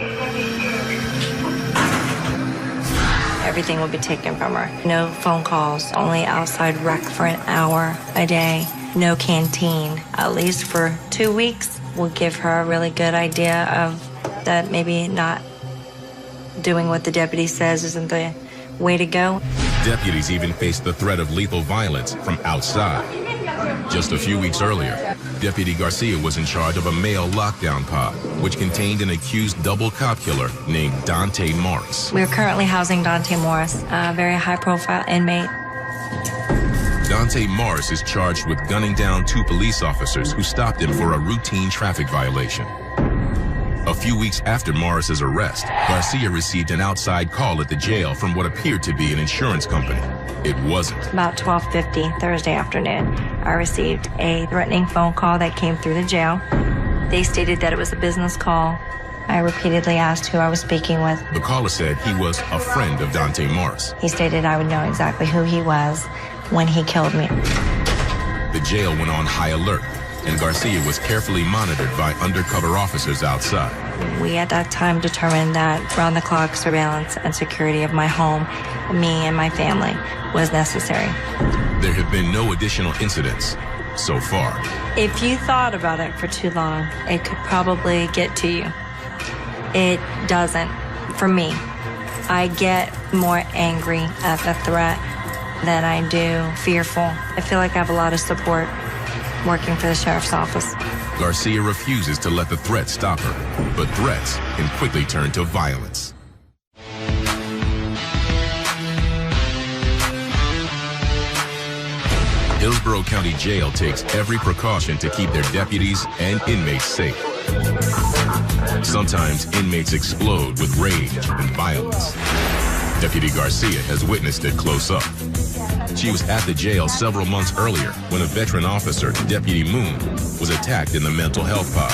Everything will be taken from her. No phone calls, only outside rec for an hour a day. No canteen, at least for 2 weeks. We'll give her a really good idea of that maybe not doing what the deputy says isn't the way to go.
Deputies even faced the threat of lethal violence from outside. Just a few weeks earlier, Deputy Garcia was in charge of a male lockdown pod, which contained an accused double cop killer named Dante Morris.
We're currently housing Dante Morris, a very high-profile inmate.
Dante Morris is charged with gunning down 2 police officers who stopped him for a routine traffic violation. A few weeks after Morris's arrest, Garcia received an outside call at the jail from what appeared to be an insurance company. It wasn't.
About 12:50 Thursday afternoon, I received a threatening phone call that came through the jail. They stated that it was a business call. I repeatedly asked who I was speaking with.
The caller said he was a friend of Dante Morris.
He stated I would know exactly who he was when he killed me.
The jail went on high alert, and Garcia was carefully monitored by undercover officers outside.
We at that time determined that round-the-clock surveillance and security of my home, me and my family, was necessary.
There have been no additional incidents so far.
If you thought about it for too long, it could probably get to you. It doesn't, for me. I get more angry at the threat than I do fearful. I feel like I have a lot of support working for the sheriff's office.
Garcia refuses to let the threat stop her, but threats can quickly turn to violence. Hillsborough County Jail takes every precaution to keep their deputies and inmates safe. Sometimes inmates explode with rage and violence. Deputy Garcia has witnessed it close up. She was at the jail several months earlier when a veteran officer, Deputy Moon, was attacked in the mental health pod.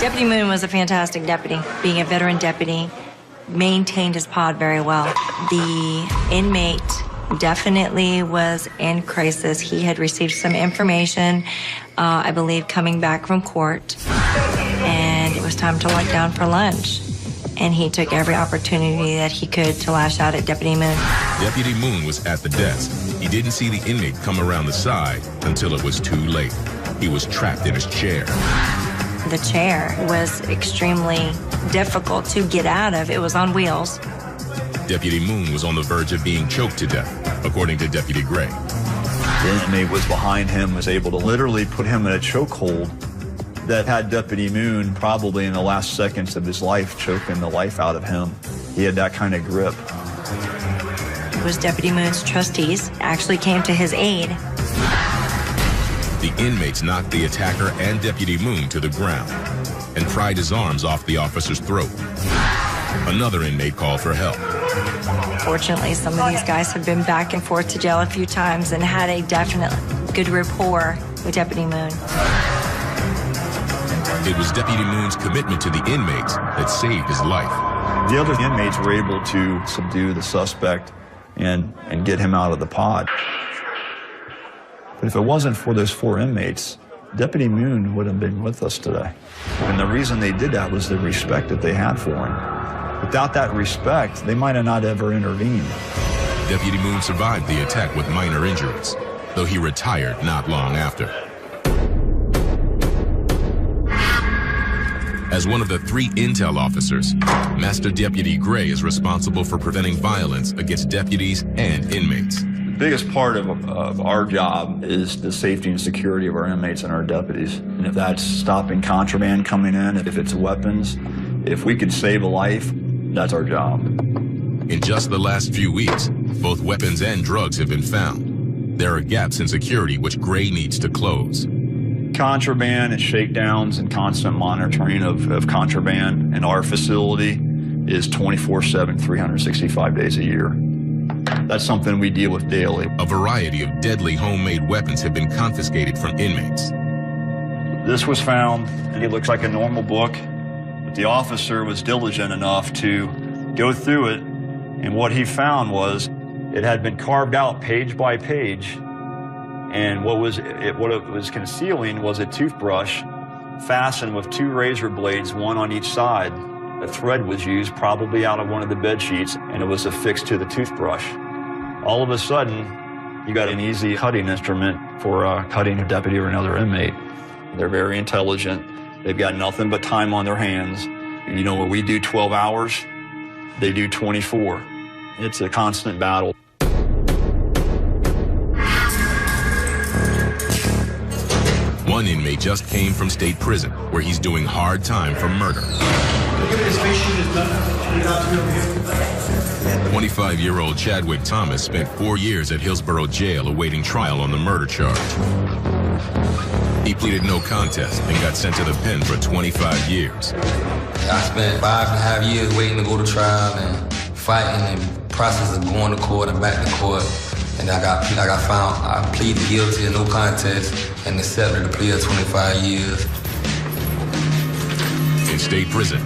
Deputy Moon was a fantastic deputy. Being a veteran deputy, maintained his pod very well. The inmate definitely was in crisis. He had received some information, I believe, coming back from court, and it was time to lock down for lunch. And he took every opportunity that he could to lash out at Deputy Moon.
Deputy Moon was at the desk. He didn't see the inmate come around the side until it was too late. He was trapped in his chair.
The chair was extremely difficult to get out of. It was on wheels.
Deputy Moon was on the verge of being choked to death, according to Deputy Gray.
The inmate was behind him, was able to literally put him in a chokehold that had Deputy Moon probably in the last seconds of his life choking the life out of him. He had that kind of grip.
It was Deputy Moon's trustees actually came to his aid.
The inmates knocked the attacker and Deputy Moon to the ground and pried his arms off the officer's throat. Another inmate called for help.
Fortunately, some of these guys had been back and forth to jail a few times and had a definite good rapport with Deputy Moon.
It was Deputy Moon's commitment to the inmates that saved his life.
The other inmates were able to subdue the suspect and get him out of the pod. But if it wasn't for those 4 inmates, Deputy Moon would have been with us today. And the reason they did that was the respect that they had for him. Without that respect, they might have not ever intervened.
Deputy Moon survived the attack with minor injuries, though he retired not long after. As one of the 3 intel officers, Master Deputy Gray is responsible for preventing violence against deputies and inmates.
The biggest part of our job is the safety and security of our inmates and our deputies. And if that's stopping contraband coming in, if it's weapons, if we could save a life, that's our job.
In just the last few weeks, both weapons and drugs have been found. There are gaps in security which Gray needs to close.
Contraband and shakedowns and constant monitoring of contraband in our facility is 24/7, 365 days a year. That's something we deal with daily.
A variety of deadly homemade weapons have been confiscated from inmates.
This was found, and it looks like a normal book, but the officer was diligent enough to go through it, and what he found was it had been carved out page by page, and what it was concealing was a toothbrush fastened with 2 razor blades, one on each side. A thread was used, probably out of one of the bed sheets, and it was affixed to the toothbrush. All of a sudden, you got an easy cutting instrument for cutting a deputy or another inmate. They're very intelligent. They've got nothing but time on their hands. You know, when we do 12 hours, they do 24. It's a constant battle.
One inmate just came from state prison, where he's doing hard time for murder. 25-year-old Chadwick Thomas spent 4 years at Hillsborough Jail awaiting trial on the murder charge. He pleaded no contest and got sent to the pen for 25 years.
I spent 5.5 years waiting to go to trial and fighting and process of going to court and back to court. And I pleaded guilty and no contest and accepted a plea of 25 years.
In state prison,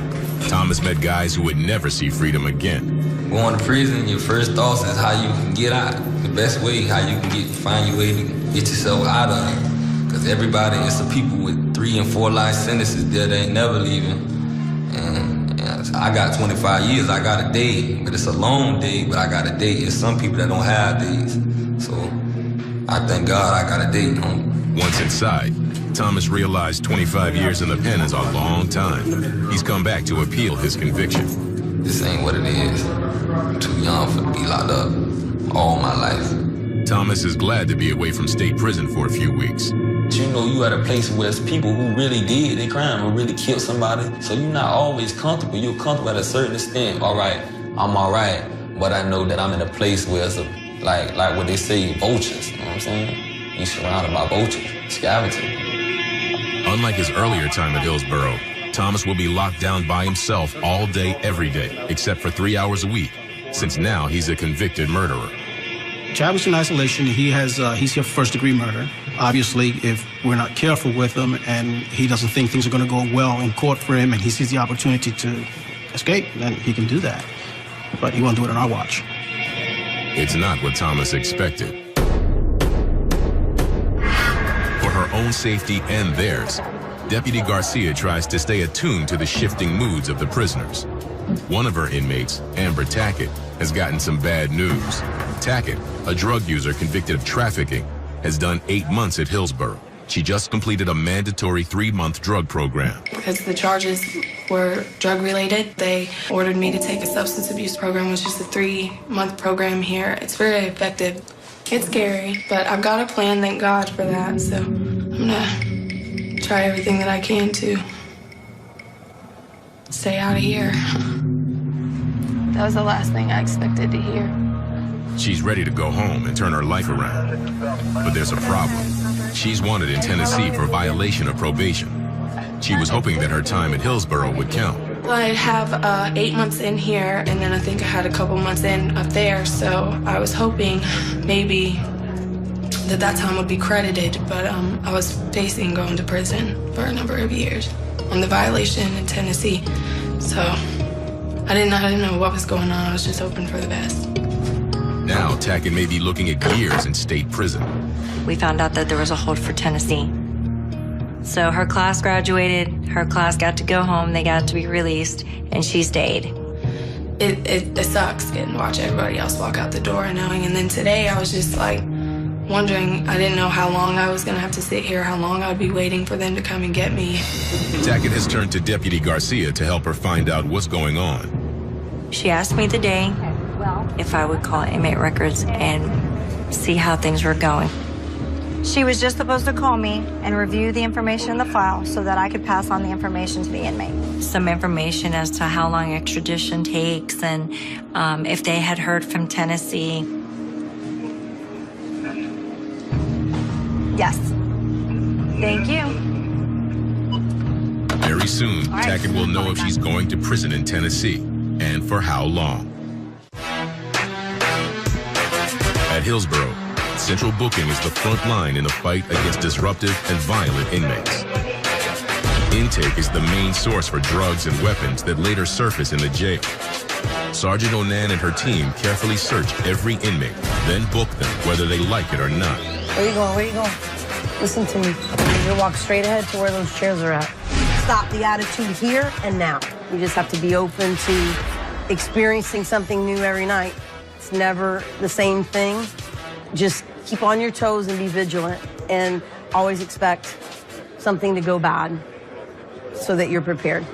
Thomas met guys who would never see freedom again.
Going to prison, your first thoughts is how you can get out. The best way, how you can find your way to get yourself out of it. Because everybody, it's some people with 3 and 4 life sentences there, they ain't never leaving. And I got 25 years, I got a day, but it's a long day, but I got a day. It's some people that don't have days. So I thank God I got a day.
Once inside, Thomas realized 25 years in the pen is a long time. He's come back to appeal his conviction.
This ain't what it is. I'm too young for to be locked up all my life.
Thomas is glad to be away from state prison for a few weeks.
You know, you at a place where it's people who really did their crime or really killed somebody, so you're not always comfortable. You're comfortable at a certain extent. All right, I'm all right, but I know that I'm in a place where it's like what they say, vultures. You know what I'm saying? You're surrounded by vultures, scavenging.
Unlike his earlier time at Hillsborough, Thomas will be locked down by himself all day, every day, except for 3 hours a week, since now he's a convicted murderer.
Chadwick's in isolation. He's here for first-degree murder. Obviously, if we're not careful with him and he doesn't think things are going to go well in court for him and he sees the opportunity to escape, then he can do that. But he won't do it on our watch.
It's not what Thomas expected. For her own safety and theirs, Deputy Garcia tries to stay attuned to the shifting moods of the prisoners. One of her inmates, Amber Tackett, has gotten some bad news. Tackett, a drug user convicted of trafficking, has done 8 months at Hillsborough. She just completed a mandatory 3-month drug program.
Because the charges were drug-related, they ordered me to take a substance abuse program, which is a 3-month program here. It's very effective. It's scary, but I've got a plan, thank God for that. So I'm gonna try everything that I can to stay out of here. That was the last thing I expected to hear.
She's ready to go home and turn her life around. But there's a problem. She's wanted in Tennessee for violation of probation. She was hoping that her time at Hillsborough would count.
Well, I'd have 8 months in here, and then I think I had a couple months in up there, so I was hoping maybe that time would be credited, but I was facing going to prison for a number of years on the violation in Tennessee. So I didn't know what was going on. I was just hoping for the best.
Now, Tackett may be looking at years in state prison.
We found out that there was a hold for Tennessee. So her class graduated, her class got to go home, they got to be released, and she stayed.
It sucks getting to watch everybody else walk out the door and knowing. And then today I was just like wondering, I didn't know how long I was gonna have to sit here, how long I would be waiting for them to come and get me.
Tackett has turned to Deputy Garcia to help her find out what's going on.
She asked me the day if I would call inmate records and see how things were going.
She was just supposed to call me and review the information in the file so that I could pass on the information to the inmate.
Some information as to how long extradition takes and if they had heard from Tennessee.
Yes. Thank you.
Very soon, Tackett will know if she's going to prison in Tennessee and for how long. At Hillsborough, Central Booking is the front line in the fight against disruptive and violent inmates. Intake is the main source for drugs and weapons that later surface in the jail. Sergeant Onan and her team carefully search every inmate, then book them whether they like it or not.
Where are you going? Where are you going? Listen to me. You walk straight ahead to where those chairs are at. Stop the attitude here and now. You just have to be open to experiencing something new every night. It's never the same thing. Just keep on your toes and be vigilant and always expect something to go bad so that you're prepared.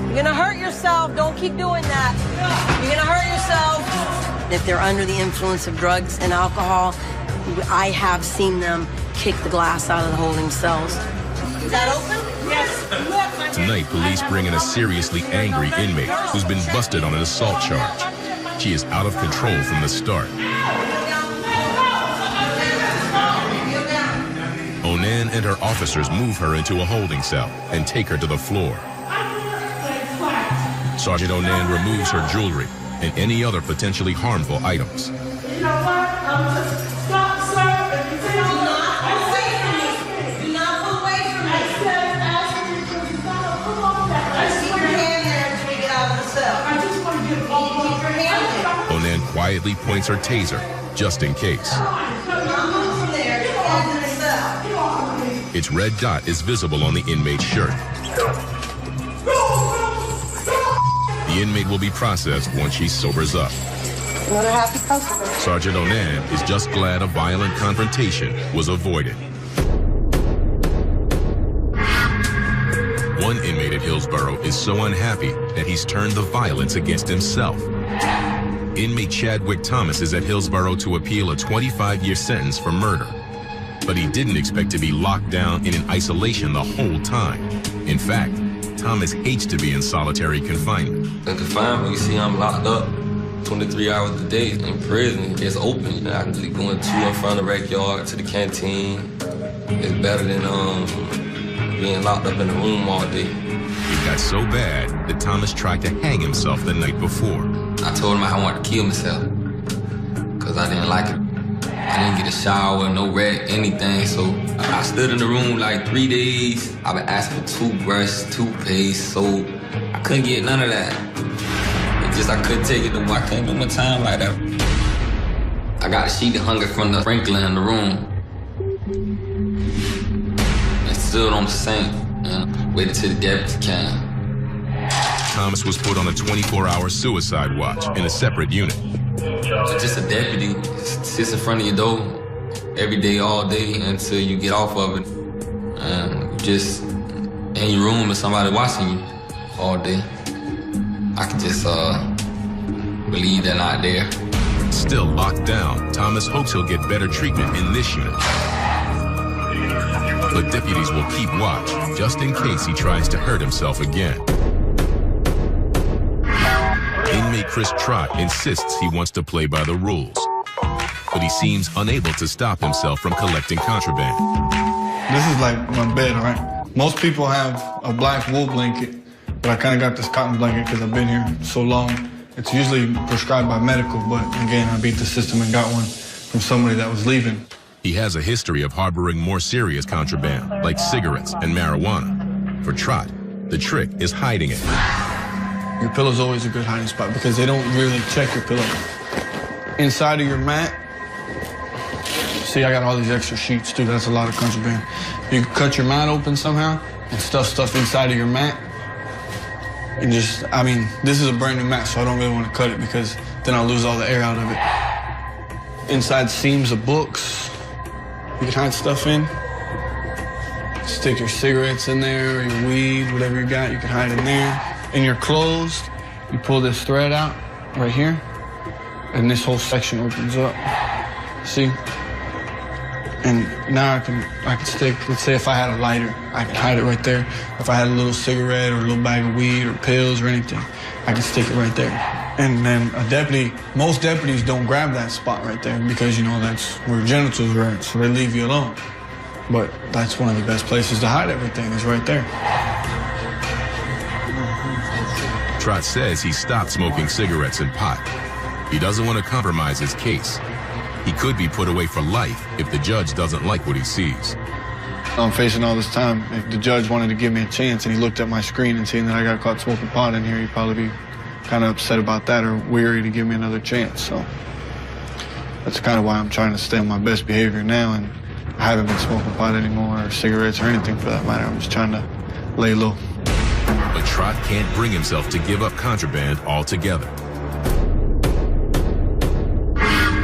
You're gonna hurt yourself. Don't keep doing that. You're gonna hurt yourself. If they're under the influence of drugs and alcohol, I have seen them kick the glass out of the holding cells. Is that open?
Tonight, police bring in a seriously angry inmate who's been busted on an assault charge. She is out of control from the start. Onan and her officers move her into a holding cell and take her to the floor. Sergeant Onan removes her jewelry and any other potentially harmful items.
You know what? Stop, sir. Do not pull away from me. Do not pull away from me. I said, ask me to stop. Come on back. Keep your hand there until we get out of the cell. I just want to get all keep your hand there.
Onan quietly points her taser, just in case.
Do not move from there. Get into the cell.
Its red dot is visible on the inmate's shirt. The inmate will be processed once she sobers up.
What a happy customer.
Sergeant Onan is just glad a violent confrontation was avoided. One inmate at Hillsborough is so unhappy that he's turned the violence against himself. Inmate Chadwick Thomas is at Hillsborough to appeal a 25-year sentence for murder. But he didn't expect to be locked down in an isolation the whole time. In fact, Thomas hates to be in solitary confinement.
In confinement, you see I'm locked up 23 hours a day in prison. It's open. I can just go into and from the backyard to the canteen. It's better than being locked up in a room all day.
It got so bad that Thomas tried to hang himself the night before.
I told him I wanted to kill myself because I didn't like it. I didn't get a shower, no rag, anything, so I stood in the room like 3 days. I've been asking for toothbrush, toothpaste, so I couldn't get none of that. It's just I couldn't take it no more. I couldn't do my time like that. I got a sheet of hunger from the sprinkler in the room. And stood on the sink and waited till the deputy came.
Thomas was put on a 24-hour suicide watch in a separate unit.
Just a deputy sits in front of your door every day, all day, until you get off of it. And just in your room with somebody watching you all day. I can just believe they're not there.
Still locked down, Thomas hopes he'll get better treatment in this unit. But deputies will keep watch, just in case he tries to hurt himself again. Inmate Chris Trott insists he wants to play by the rules, but he seems unable to stop himself from collecting contraband.
This is like my bed, right? Most people have a black wool blanket, but I kind of got this cotton blanket because I've been here so long. It's usually prescribed by medical, but again, I beat the system and got one from somebody that was leaving.
He has a history of harboring more serious contraband, like cigarettes and marijuana. For Trott, the trick is hiding it.
Your pillow's always a good hiding spot because they don't really check your pillow. Inside of your mat, see, I got all these extra sheets, too. That's a lot of contraband. You can cut your mat open somehow and stuff inside of your mat. And just, I mean, this is a brand new mat, so I don't really want to cut it because then I'll lose all the air out of it. Inside seams of books, you can hide stuff in. Stick your cigarettes in there, or your weed, whatever you got, you can hide in there. In your clothes, you pull this thread out right here, and this whole section opens up. See? And now I can stick, let's say if I had a lighter, I can hide it right there. If I had a little cigarette or a little bag of weed or pills or anything, I can stick it right there. And then a deputy, most deputies don't grab that spot right there because, you know, that's where genitals are at, so they leave you alone. But that's one of the best places to hide everything is right there.
Trott says he stopped smoking cigarettes and pot. He doesn't want to compromise his case. He could be put away for life if the judge doesn't like what he sees.
I'm facing all this time. If the judge wanted to give me a chance and he looked at my screen and seen that I got caught smoking pot in here, he'd probably be kind of upset about that or weary to give me another chance. So that's kind of why I'm trying to stay on my best behavior now, and I haven't been smoking pot anymore or cigarettes or anything for that matter. I'm just trying to lay low.
But Trott can't bring himself to give up contraband altogether.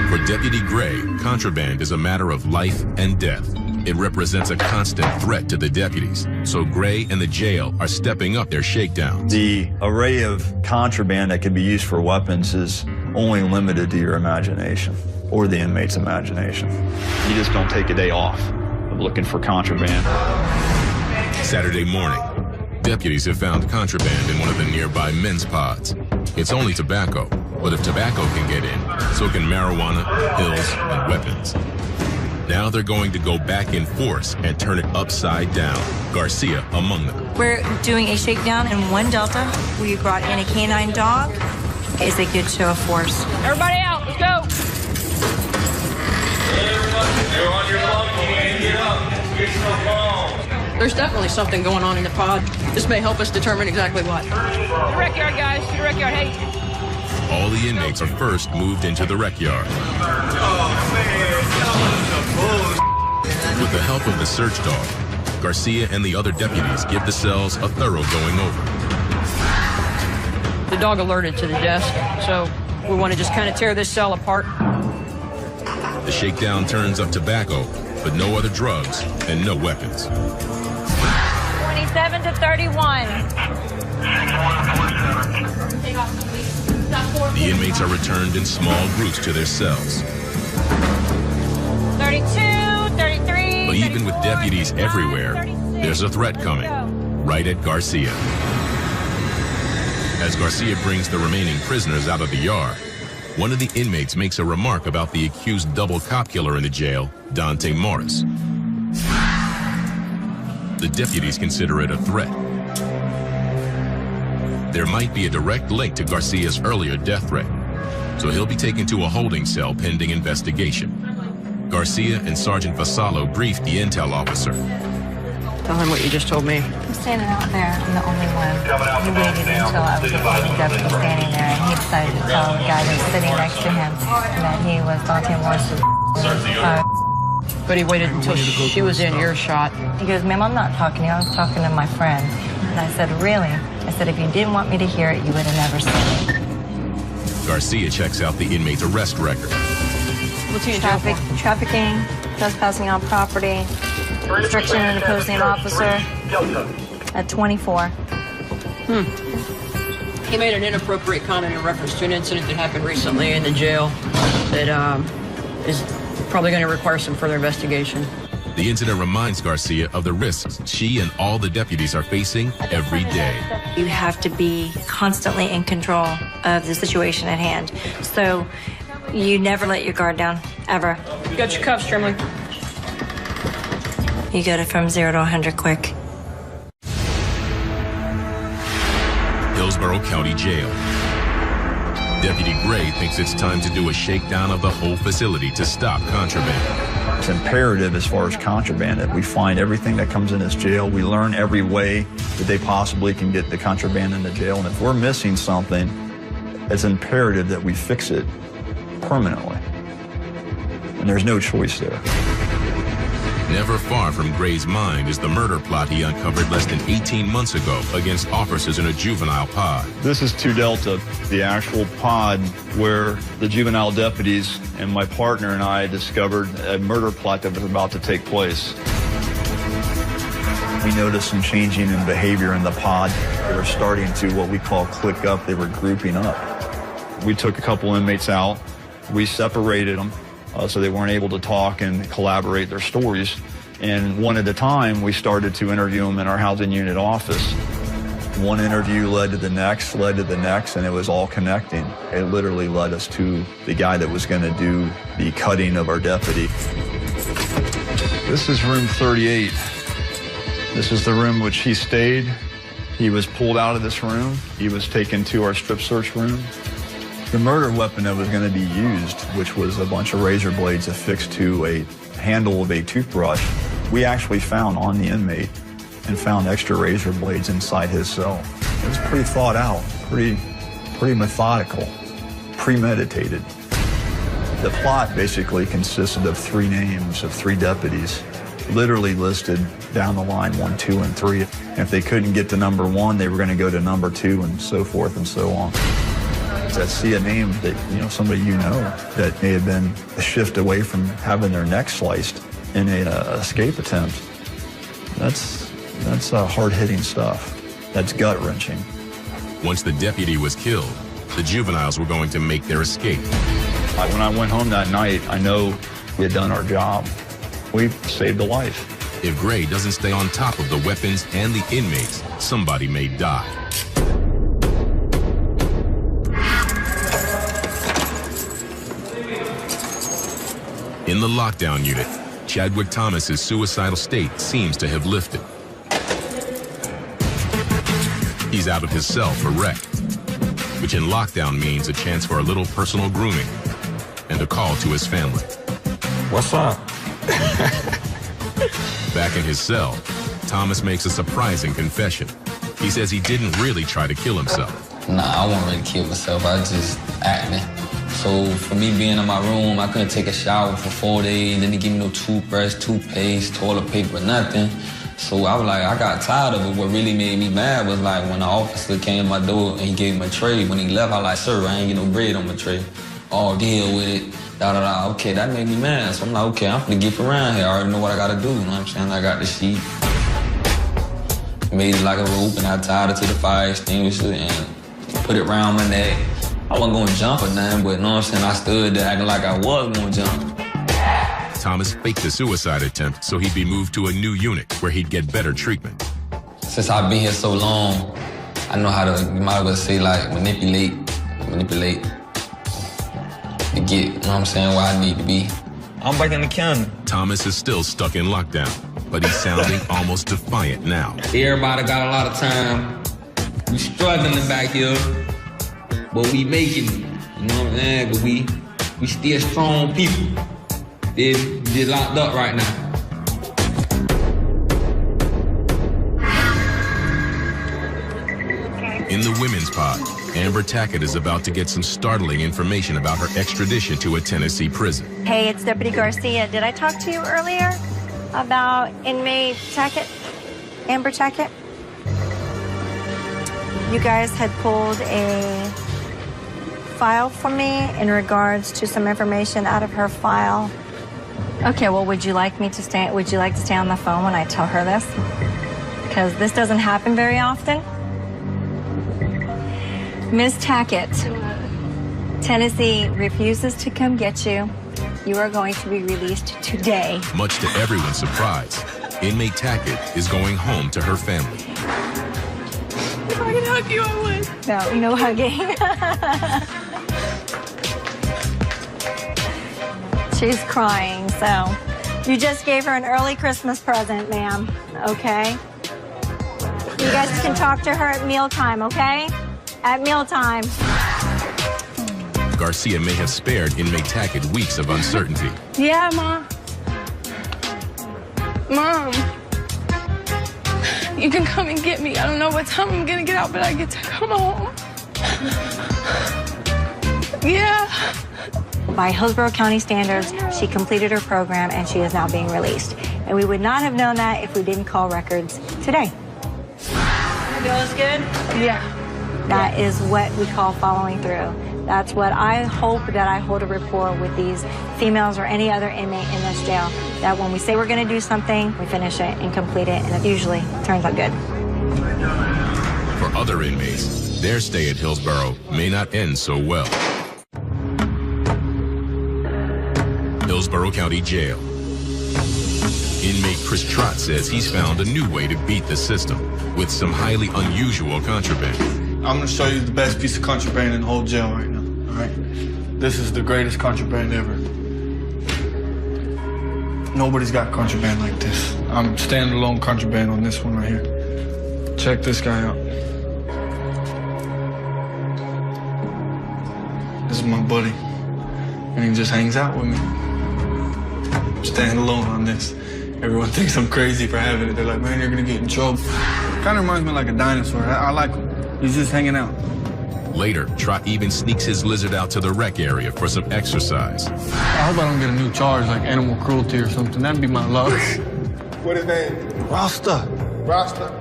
For Deputy Gray, contraband is a matter of life and death. It represents a constant threat to the deputies, so Gray and the jail are stepping up their shakedowns.
The array of contraband that can be used for weapons is only limited to your imagination or the inmate's imagination. You just don't take a day off of looking for contraband.
Saturday morning, deputies have found contraband in one of the nearby men's pods. It's only tobacco, but if tobacco can get in, so can marijuana, pills, and weapons. Now they're going to go back in force and turn it upside down, Garcia among them.
We're doing a shakedown in 1 Delta. We brought in a canine dog. It's a good show of force.
Everybody out, let's go.
You're on your bum, get up. Get some balls.
There's definitely something going on in the pod. This may help us determine exactly what. To the rec yard, guys, to the rec yard, hey.
All the inmates are first moved into the rec yard. With the help of the search dog, Garcia and the other deputies give the cells a thorough going over.
The dog alerted to the desk, so we want to just kind of tear this cell apart.
The shakedown turns up tobacco, but no other drugs and no weapons.
27 to 31.
The inmates are returned in small groups to their cells.
32, 33.
But even with deputies everywhere, there's a threat coming, right at Garcia. As Garcia brings the remaining prisoners out of the yard, one of the inmates makes a remark about the accused double cop killer in the jail, Dante Morris. The deputies consider it a threat. There might be a direct link to Garcia's earlier death threat, so he'll be taken to a holding cell pending investigation. Garcia and Sergeant Vassallo briefed the intel officer.
Tell him what you just told me.
I'm standing out there. I'm the only one. He waited until I was the only deputy standing there, and he decided to tell the guy that was sitting next to him that he was Dante Morris'.
But he waited until she was in earshot.
He goes, ma'am, I'm not talking to you. I was talking to my friend. And I said, really? I said, if you didn't want me to hear it, you would have never said it.
Garcia checks out the inmate's arrest record.
Trafficking, trespassing on property, restriction and opposing an officer at 24.
He made an inappropriate comment in reference to an incident that happened recently in the jail that is probably going to require some further investigation.
The incident reminds Garcia of the risks she and all the deputies are facing every day.
You have to be constantly in control of the situation at hand. So you never let your guard down, ever.
You got your cuffs, Trimley.
You get it from 0 to 100 quick.
Hillsborough County Jail. Deputy Gray thinks it's time to do a shakedown of the whole facility to stop contraband.
It's imperative as far as contraband that we find everything that comes in this jail. We learn every way that they possibly can get the contraband in the jail. And if we're missing something, it's imperative that we fix it permanently. And there's no choice there.
Never far from Gray's mind is the murder plot he uncovered less than 18 months ago against officers in a juvenile pod.
This is 2 Delta, the actual pod where the juvenile deputies and my partner and I discovered a murder plot that was about to take place. We noticed some changing in behavior in the pod. They were starting to what we call click up. They were grouping up. We took a couple inmates out. We separated them. So they weren't able to talk and collaborate their stories. And one at a time, we started to interview them in our housing unit office. One interview led to the next, and it was all connecting. It literally led us to the guy that was going to do the cutting of our deputy. This is room 38. This is the room which he stayed. He was pulled out of this room. He was taken to our strip search room. The murder weapon that was going to be used, which was a bunch of razor blades affixed to a handle of a toothbrush, we actually found on the inmate and found extra razor blades inside his cell. It was pretty thought out, pretty methodical, premeditated. The plot basically consisted of 3 names of 3 deputies, literally listed down the line 1, 2, and 3. If they couldn't get to number 1, they were going to go to number 2, and so forth and so on. I see a name that, somebody that may have been a shift away from having their neck sliced in an escape attempt. That's hard-hitting stuff. That's gut-wrenching.
Once the deputy was killed, the juveniles were going to make their escape.
When I went home that night, I know we had done our job. We saved a life.
If Gray doesn't stay on top of the weapons and the inmates, somebody may die. In the lockdown unit, Chadwick Thomas's suicidal state seems to have lifted. He's out of his cell for rec, which in lockdown means a chance for a little personal grooming and a call to his family.
What's up?
Back in his cell, Thomas makes a surprising confession. He says he didn't really try to kill himself.
Nah, I wasn't ready to kill myself. I just acting. So for me being in my room, I couldn't take a shower for 4 days. Then they give me no toothbrush, toothpaste, toilet paper, nothing. So I was like, I got tired of it. What really made me mad was like when the officer came to my door and he gave me a tray. When he left, I was like, sir, I ain't get no bread on my tray. Oh, deal with it. Da-da-da. Okay, that made me mad. So I'm like, okay, I'm gonna get around here. I already know what I gotta do. You know what I'm saying? I got the sheet. Made it like a rope and I tied it to the fire extinguisher and put it around my neck. I wasn't gonna jump or nothing, but you know what I'm saying? I stood there acting like I was gonna jump.
Thomas faked a suicide attempt so he'd be moved to a new unit where he'd get better treatment.
Since I've been here so long, I know how to, you might as well say, like, manipulate to get, you know what I'm saying, where I need to be. I'm back in the county.
Thomas is still stuck in lockdown, but he's sounding almost defiant now.
Everybody got a lot of time. We struggling back here, but we making it. You know what I'm saying? But we still strong people. They're locked up right now.
In the women's pod, Amber Tackett is about to get some startling information about her extradition to a Tennessee prison.
Hey, it's Deputy Garcia. Did I talk to you earlier about inmate Tackett, Amber Tackett? You guys had pulled a file for me in regards to some information out of her file. Okay, well, would you like to stay on the phone when I tell her this? Because this doesn't happen very often. Ms. Tackett, Tennessee refuses to come get you. You are going to be released today.
Much to everyone's surprise, inmate Tackett is going home to her family.
If I could hug you, I would.
No hugging. She's crying, so you just gave her an early Christmas present, ma'am, okay? You guys can talk to her at mealtime, okay? At mealtime.
Garcia may have spared inmate Tackett weeks of uncertainty.
Yeah, Mom. Mom. You can come and get me. I don't know what time I'm gonna get out, but I get to come home. Yeah.
By Hillsborough County standards, she completed her program and she is now being released. And we would not have known that if we didn't call records today. Feels good?
Yeah.
That is what we call following through. That's what I hope that I hold a rapport with these females or any other inmate in this jail. That when we say we're going to do something, we finish it and complete it, and it usually turns out good.
For other inmates, their stay at Hillsborough may not end so well. Hillsborough County Jail. Inmate Chris Trott says he's found a new way to beat the system with some highly unusual contraband.
I'm gonna show you the best piece of contraband in the whole jail right now, all right? This is the greatest contraband ever. Nobody's got contraband like this. I'm standalone contraband on this one right here. Check this guy out. This is my buddy, and he just hangs out with me. Stand alone on this. Everyone thinks I'm crazy for having it. They're like, man, you're gonna get in trouble. Kind of reminds me like a dinosaur. I like him. He's just hanging out.
Later, Trott even sneaks his lizard out to the rec area for some exercise.
I hope I don't get a new charge like animal cruelty or something. That'd be my luck.
What his name?
Rasta.
Rasta?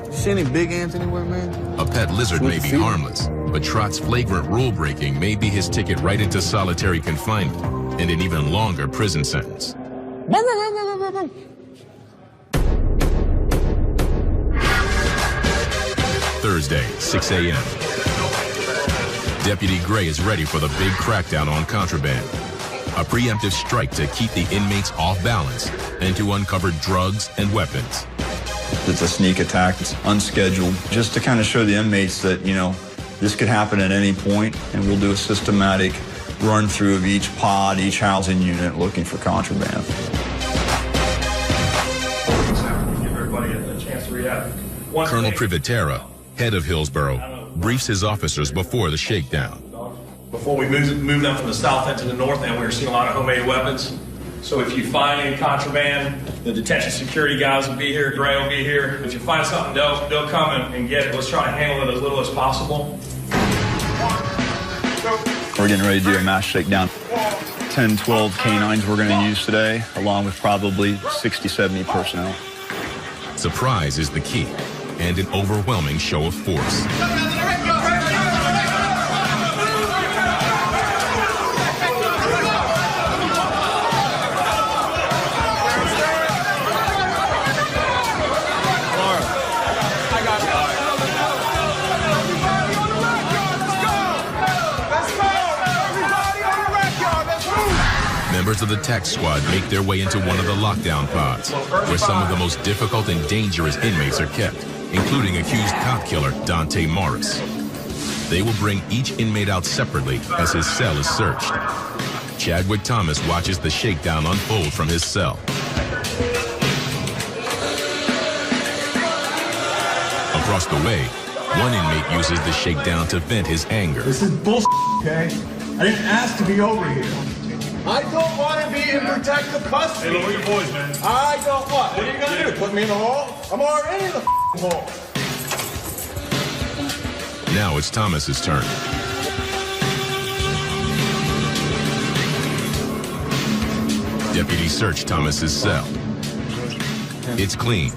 You see any big ants anywhere, man?
A pet lizard may be harmless, but Trott's flagrant rule breaking may be his ticket right into solitary confinement and an even longer prison sentence. Thursday, 6 a.m. Deputy Gray is ready for the big crackdown on contraband. a preemptive strike to keep the inmates off balance and to uncover drugs and weapons.
It's a sneak attack. It's unscheduled, just to kind of show the inmates that, you know, this could happen at any point, and we'll do a systematic run through of each pod, each housing unit, looking for contraband.
Give everybody a chance to react.
Colonel Privatera, head of Hillsborough, briefs his officers before the shakedown.
Before we moved them from the south end to the north end, we were seeing a lot of homemade weapons. So if you find any contraband, the detention security guys will be here, Gray will be here. If you find something, they'll come and get it. Let's try to handle it as little as possible.
We're getting ready to do a mass shakedown. 10, 12 canines we're going to use today, along with probably 60, 70 personnel.
Surprise is the key, and an overwhelming show of force. Members of the tax squad make their way into one of the lockdown pods, where some of the most difficult and dangerous inmates are kept, including accused cop killer Dante Morris. They will bring each inmate out separately as his cell is searched. Chadwick Thomas watches the shakedown unfold from his cell. Across the way, one inmate uses the shakedown to vent his anger.
This is bullshit, okay? I didn't ask to be over here. I don't want to be in protective custody.
Hey, lower your voice, man.
I don't what? What are you going to do? Put me in the hall? I'm already in the hall.
Now it's Thomas's turn. Deputies search Thomas's cell. It's clean.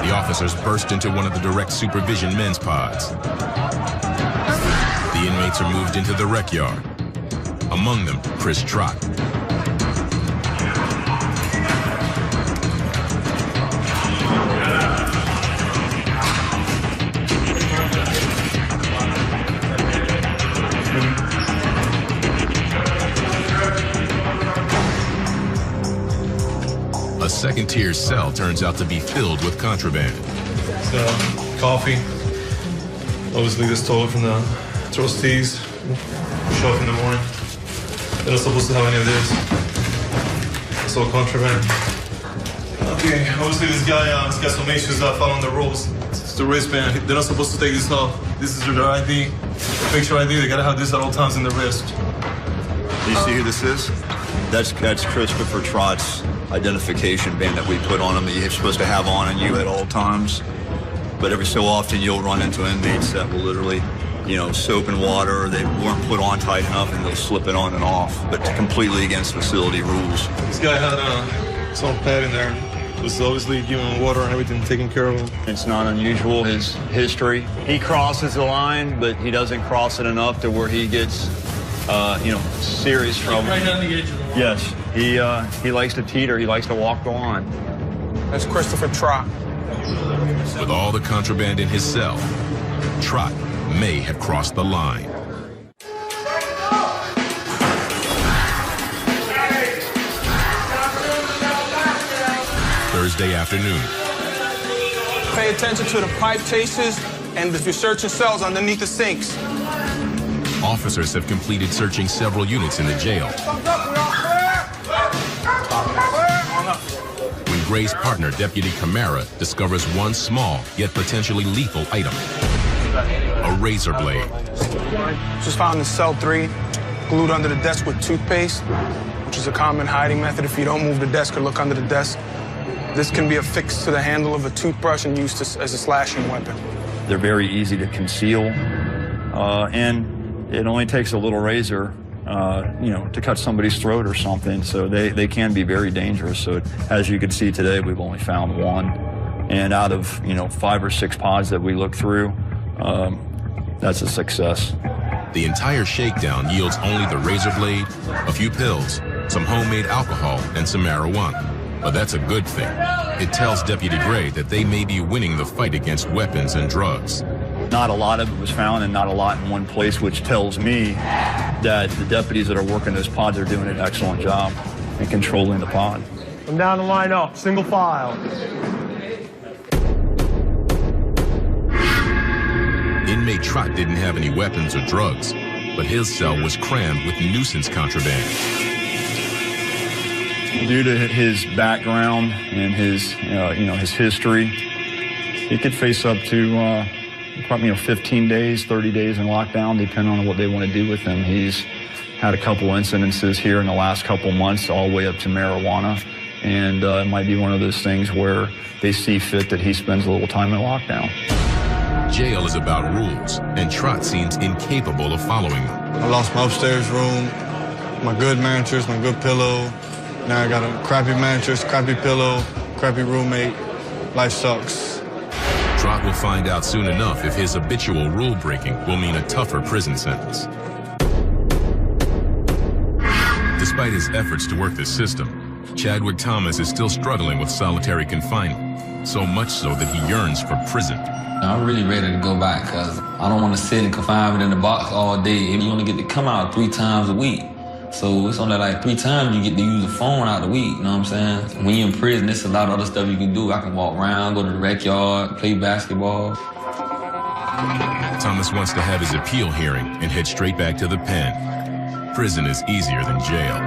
The officers burst into one of the direct supervision men's pods. The inmates are moved into the rec yard. Among them, Chris Trott. A second-tier cell turns out to be filled with contraband.
So, coffee. Obviously, this stole it from the trustees. Show up in the morning. They're not supposed to have any of this. It's all contraband. Okay, obviously this guy has got some issues following the rules. It's the wristband. They're not supposed to take this off. This is their ID. Picture ID. They gotta have this at all times in the wrist.
Do you see who this is? That's Christopher Trott's identification band that we put on him that you're supposed to have on you at all times. But every so often you'll run into inmates that will literally, you know, soap and water, they weren't put on tight enough and they'll slip it on and off, but completely against facility rules.
This guy had some pad in there. It was obviously giving him water and everything, taken care of him.
It's not unusual, his history. He crosses the line, but he doesn't cross it enough to where he gets, you know, serious trouble.
Right down the edge of the line.
Yes, he likes to teeter, he likes to walk the line.
That's Christopher Trott.
With all the contraband in his cell, Trott may have crossed the line. Thursday afternoon.
Pay attention to the pipe chases and if you're searching cells underneath the sinks.
Officers have completed searching several units in the jail. When Gray's partner, Deputy Camara, discovers one small yet potentially lethal item. A razor blade.
Just found in cell 3, glued under the desk with toothpaste, which is a common hiding method if you don't move the desk or look under the desk. This can be affixed to the handle of a toothbrush and used as a slashing weapon.
They're very easy to conceal, and it only takes a little razor, you know, to cut somebody's throat or something, so they can be very dangerous. So as you can see today, we've only found one. And out of, you know, 5 or 6 pods that we looked through, that's a success.
The entire shakedown yields only the razor blade, a few pills, some homemade alcohol, and some marijuana. But that's a good thing. It tells Deputy Gray that they may be winning the fight against weapons and drugs.
Not a lot of it was found and not a lot in one place, which tells me that the deputies that are working those pods are doing an excellent job in controlling the pod.
I'm down the line up, single file.
Inmate Trott didn't have any weapons or drugs, but his cell was crammed with nuisance contraband.
Due to his background and his, his history, he could face up to probably 15 days, 30 days in lockdown, depending on what they want to do with him. He's had a couple incidences here in the last couple months, all the way up to marijuana, and it might be one of those things where they see fit that he spends a little time in lockdown.
Jail is about rules, and Trott seems incapable of following them.
I lost my upstairs room, my good mattress, my good pillow. Now I got a crappy mattress, crappy pillow, crappy roommate. Life sucks.
Trott will find out soon enough if his habitual rule breaking will mean a tougher prison sentence. Despite his efforts to work the system, Chadwick Thomas is still struggling with solitary confinement, so much so that he yearns for prison.
I'm really ready to go back because I don't want to sit in confinement in the box all day. You only get to come out 3 times a week. So it's only like 3 times you get to use the phone out the week, you know what I'm saying? When you're in prison, there's a lot of other stuff you can do. I can walk around, go to the rec yard, play basketball.
Thomas wants to have his appeal hearing and head straight back to the pen. Prison is easier than jail.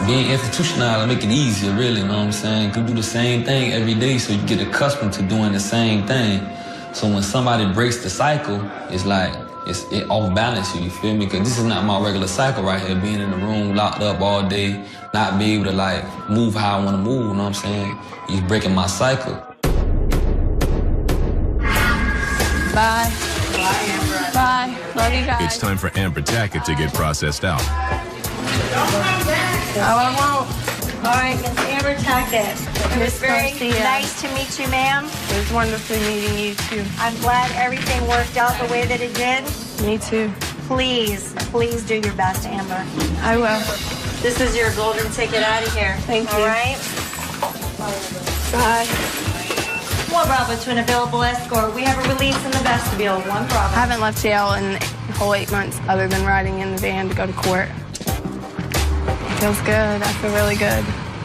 Being institutionalized make it easier, really, you know what I'm saying? You can do the same thing every day, so you get accustomed to doing the same thing. So when somebody breaks the cycle, it's like, it off balance you feel me? Because this is not my regular cycle right here, being in the room, locked up all day, not be able to like move how I want to move, you know what I'm saying? He's breaking my cycle.
Bye. Bye, Amber. Bye. Love you guys.
It's time for Amber Tackett to get processed out.
I won't. All right, Miss Amber Tackett. It was very nice to meet you, ma'am.
It was wonderful meeting you, too.
I'm glad everything worked out the way that it did.
Me, too.
Please do your best, Amber.
I will.
This is your golden ticket out of here.
Thank you.
All right?
Bye.
1 Bravo to an available escort. We have a release in the vestibule. 1 Bravo.
I haven't left jail in the whole 8 months other than riding in the van to go to court. It feels good. I feel really good.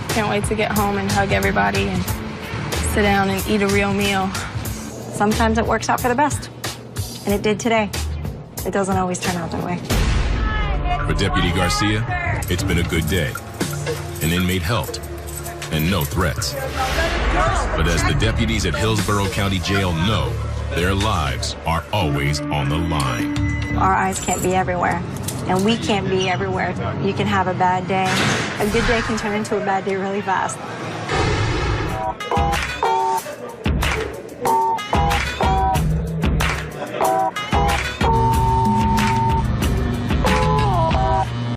Can't wait to get home and hug everybody and sit down and eat a real meal.
Sometimes it works out for the best. And it did today. It doesn't always turn out that way.
For Deputy Garcia, it's been a good day. An inmate helped, and no threats. But as the deputies at Hillsborough County Jail know, their lives are always on the line.
Our eyes can't be everywhere, and we can't be everywhere. You can have a bad day. A good day can turn into a bad day really fast.